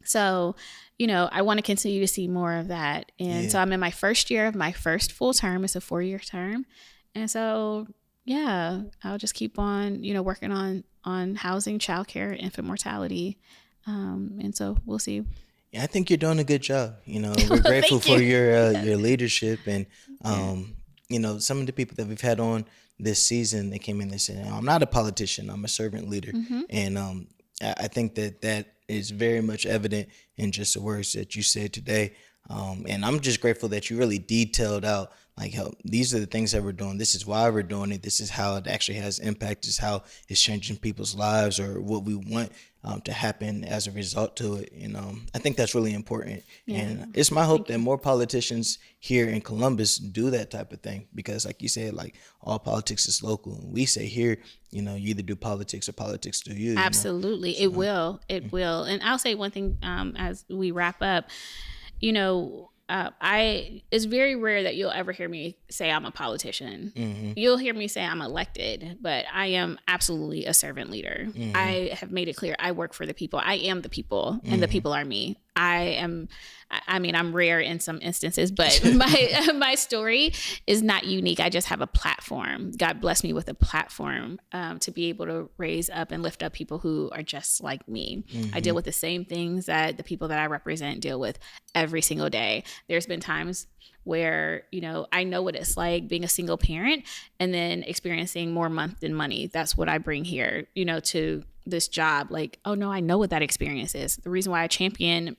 So, I want to continue to see more of that. And so I'm in my first year of my first full term. It's a 4-year term. And so, I'll just keep on, working on housing, childcare, infant mortality. And so we'll see. Yeah, I think you're doing a good job. We're grateful for your leadership, and some of the people that we've had on this season, they came in and said, I'm not a politician, I'm a servant leader. And I think that is very much evident in just the words that you said today. And I'm just grateful that you really detailed out, like, how these are the things that we're doing. This is why we're doing it. This is how it actually has impact. This is how it's changing people's lives, or what we want to happen as a result to it. I think that's really important. Yeah. And it's my hope that more politicians here in Columbus do that type of thing, because like you said, like, all politics is local. We say here, you either do politics or politics do you. Absolutely. So, it will. And I'll say one thing as we wrap up. It's very rare that you'll ever hear me say I'm a politician. You'll hear me say I'm elected, but I am absolutely a servant leader. I have made it clear I work for the people. I am the people, and the people are me. I'm rare in some instances, but my story is not unique. I just have a platform. God blessed me with a platform to be able to raise up and lift up people who are just like me. I deal with the same things that the people that I represent deal with every single day. There's been times where, I know what it's like being a single parent and then experiencing more month than money. That's what I bring here, to this job. Like, oh no, I know what that experience is. The reason why I champion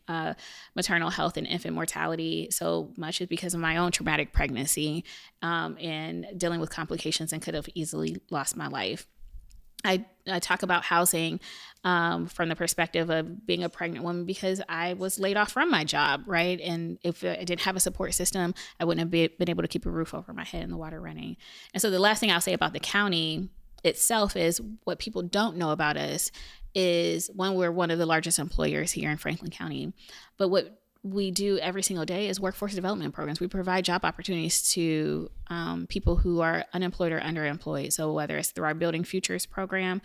maternal health and infant mortality so much is because of my own traumatic pregnancy and dealing with complications and could have easily lost my life. I talk about housing from the perspective of being a pregnant woman because I was laid off from my job, right? And if I didn't have a support system, I wouldn't have been able to keep a roof over my head and the water running. And so the last thing I'll say about the county itself is what people don't know about us is, one, we're one of the largest employers here in Franklin County, but what we do every single day is workforce development programs. We provide job opportunities to people who are unemployed or underemployed. So whether it's through our Building Futures program,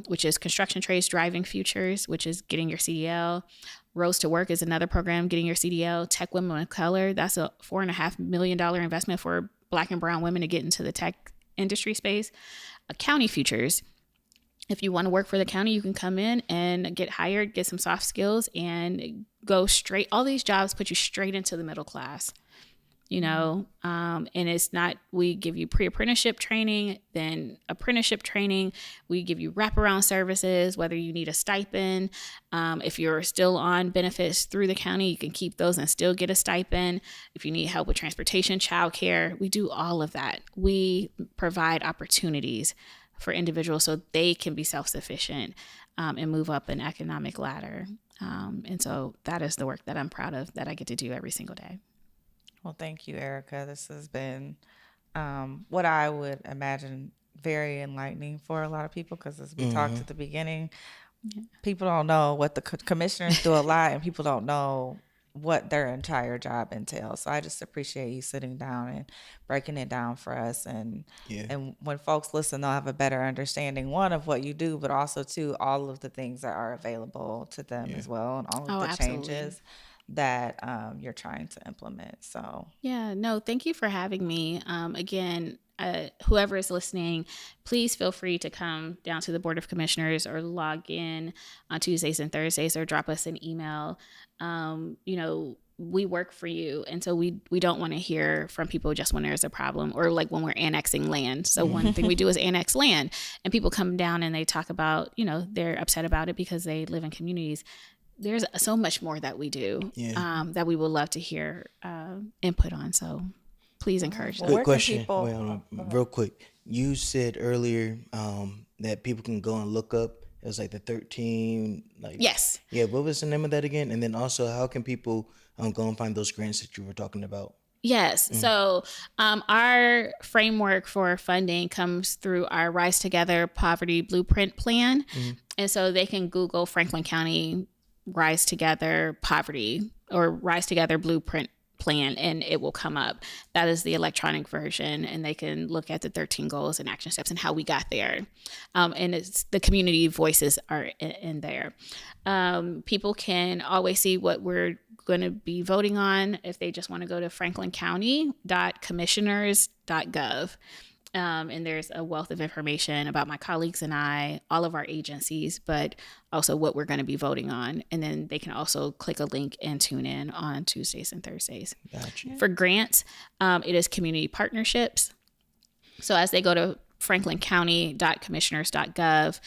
which is construction trades driving futures, which is getting your CDL. Rose to Work is another program, getting your CDL. Tech Women of Color, that's a $4.5 million investment for Black and brown women to get into the tech industry space. County Futures. If you want to work for the county, you can come in and get hired, get some soft skills, and go straight. All these jobs put you straight into the middle class, and it's not, we give you pre-apprenticeship training, then apprenticeship training. We give you wraparound services, whether you need a stipend. If you're still on benefits through the county, you can keep those and still get a stipend. If you need help with transportation, childcare, we do all of that. We provide opportunities for individuals so they can be self-sufficient and move up an economic ladder. And so that is the work that I'm proud of, that I get to do every single day. Well, thank you, Erica. This has been what I would imagine very enlightening for a lot of people, because as we talked at the beginning, people don't know what the commissioners do a lot, and people don't know what their entire job entails. So I just appreciate you sitting down and breaking it down for us. And when folks listen, they'll have a better understanding, one, of what you do, but also, two, all of the things that are available to them as well, and all of the changes that you're trying to implement. So thank you for having me. Again, whoever is listening, please feel free to come down to the Board of Commissioners or log in on Tuesdays and Thursdays or drop us an email. We work for you. And so we don't want to hear from people just when there's a problem, or like when we're annexing land. So one thing we do is annex land, and people come down and they talk about, they're upset about it because they live in communities. There's so much more that we do that we would love to hear input on. So please encourage them. Quick question. Real quick. You said earlier that people can go and look up. It was like the 13. Yes. Yeah. What was the name of that again? And then also, how can people go and find those grants that you were talking about? Yes. So our framework for funding comes through our Rise Together Poverty Blueprint Plan. And so they can Google Franklin County Rise Together Poverty or Rise Together Blueprint Plan, and it will come up. That is the electronic version, and they can look at the 13 goals and action steps and how we got there. And it's the community voices are in there. People can always see what we're going to be voting on if they just want to go to franklincounty.commissioners.gov. And there's a wealth of information about my colleagues and I, all of our agencies, but also what we're going to be voting on. And then they can also click a link and tune in on Tuesdays and Thursdays. Gotcha. For grants, it is community partnerships. So as they go to franklincounty.commissioners.gov,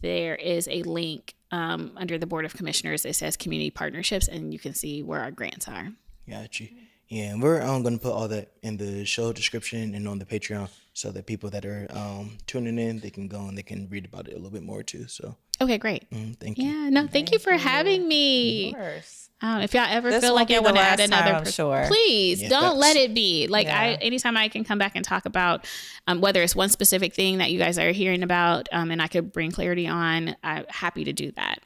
there is a link under the Board of Commissioners that says community partnerships, and you can see where our grants are. Gotcha. Yeah, and we're going to put all that in the show description and on the Patreon, so that people that are tuning in, they can go and they can read about it a little bit more too. So okay, great. Thank you. Yeah, no, thank you for having me. Of course. If y'all ever feel like you want to add another, please don't let it be. Like anytime I can come back and talk about whether it's one specific thing that you guys are hearing about, and I could bring clarity on, I'm happy to do that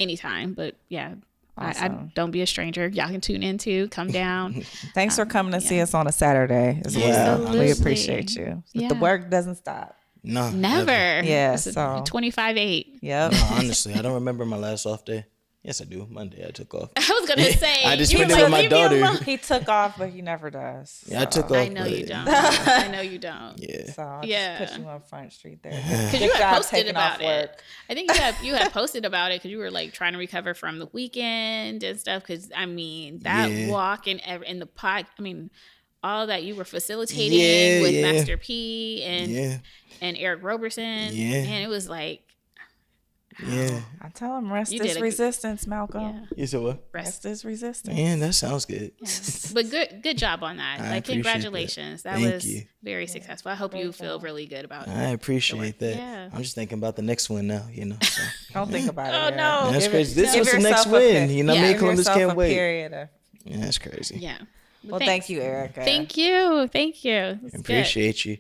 anytime. But yeah. Awesome. I don't be a stranger. Y'all can tune in too. Come down. Thanks for coming to see us on a Saturday as well. Absolutely. We appreciate you. Yeah. The work doesn't stop. No, never. Yeah. So 25/8. Yep. No, honestly, I don't remember my last off day. Yes, I do. Monday I took off. I was gonna say I just you spent it like, with my leave me daughter. alone. He took off, but he never does. Yeah, I took off. I know you don't. I know you don't. Yeah. So I'll Yeah. just put you on Front Street there. Because you Good had job posted taking off about it. work. I think you had posted about it because you were like trying to recover from the weekend and stuff. Because I mean that walk and the pod. I mean, all that you were facilitating with Master P and Eric Roberson. Yeah. And it was like. Yeah. I tell him rest You is did a- resistance, Malcolm. Yeah. You said what? Rest is resistance. Man, that sounds good. Yes. But good job on that. I Like appreciate that. congratulations. That Thank was you. very successful. I hope you feel really good about it. I appreciate that. Yeah. I'm just thinking about the next one now, you know. So. Don't think about it. Oh, Eric. no. That's Give crazy. it- This give was the next yourself a win. pick. You know, Yeah. me and Give Columbus yourself can't a wait. period. Yeah, that's crazy. Yeah. Well, Thanks. thank you, Erica. Thank you. Thank you. It's good. Appreciate you.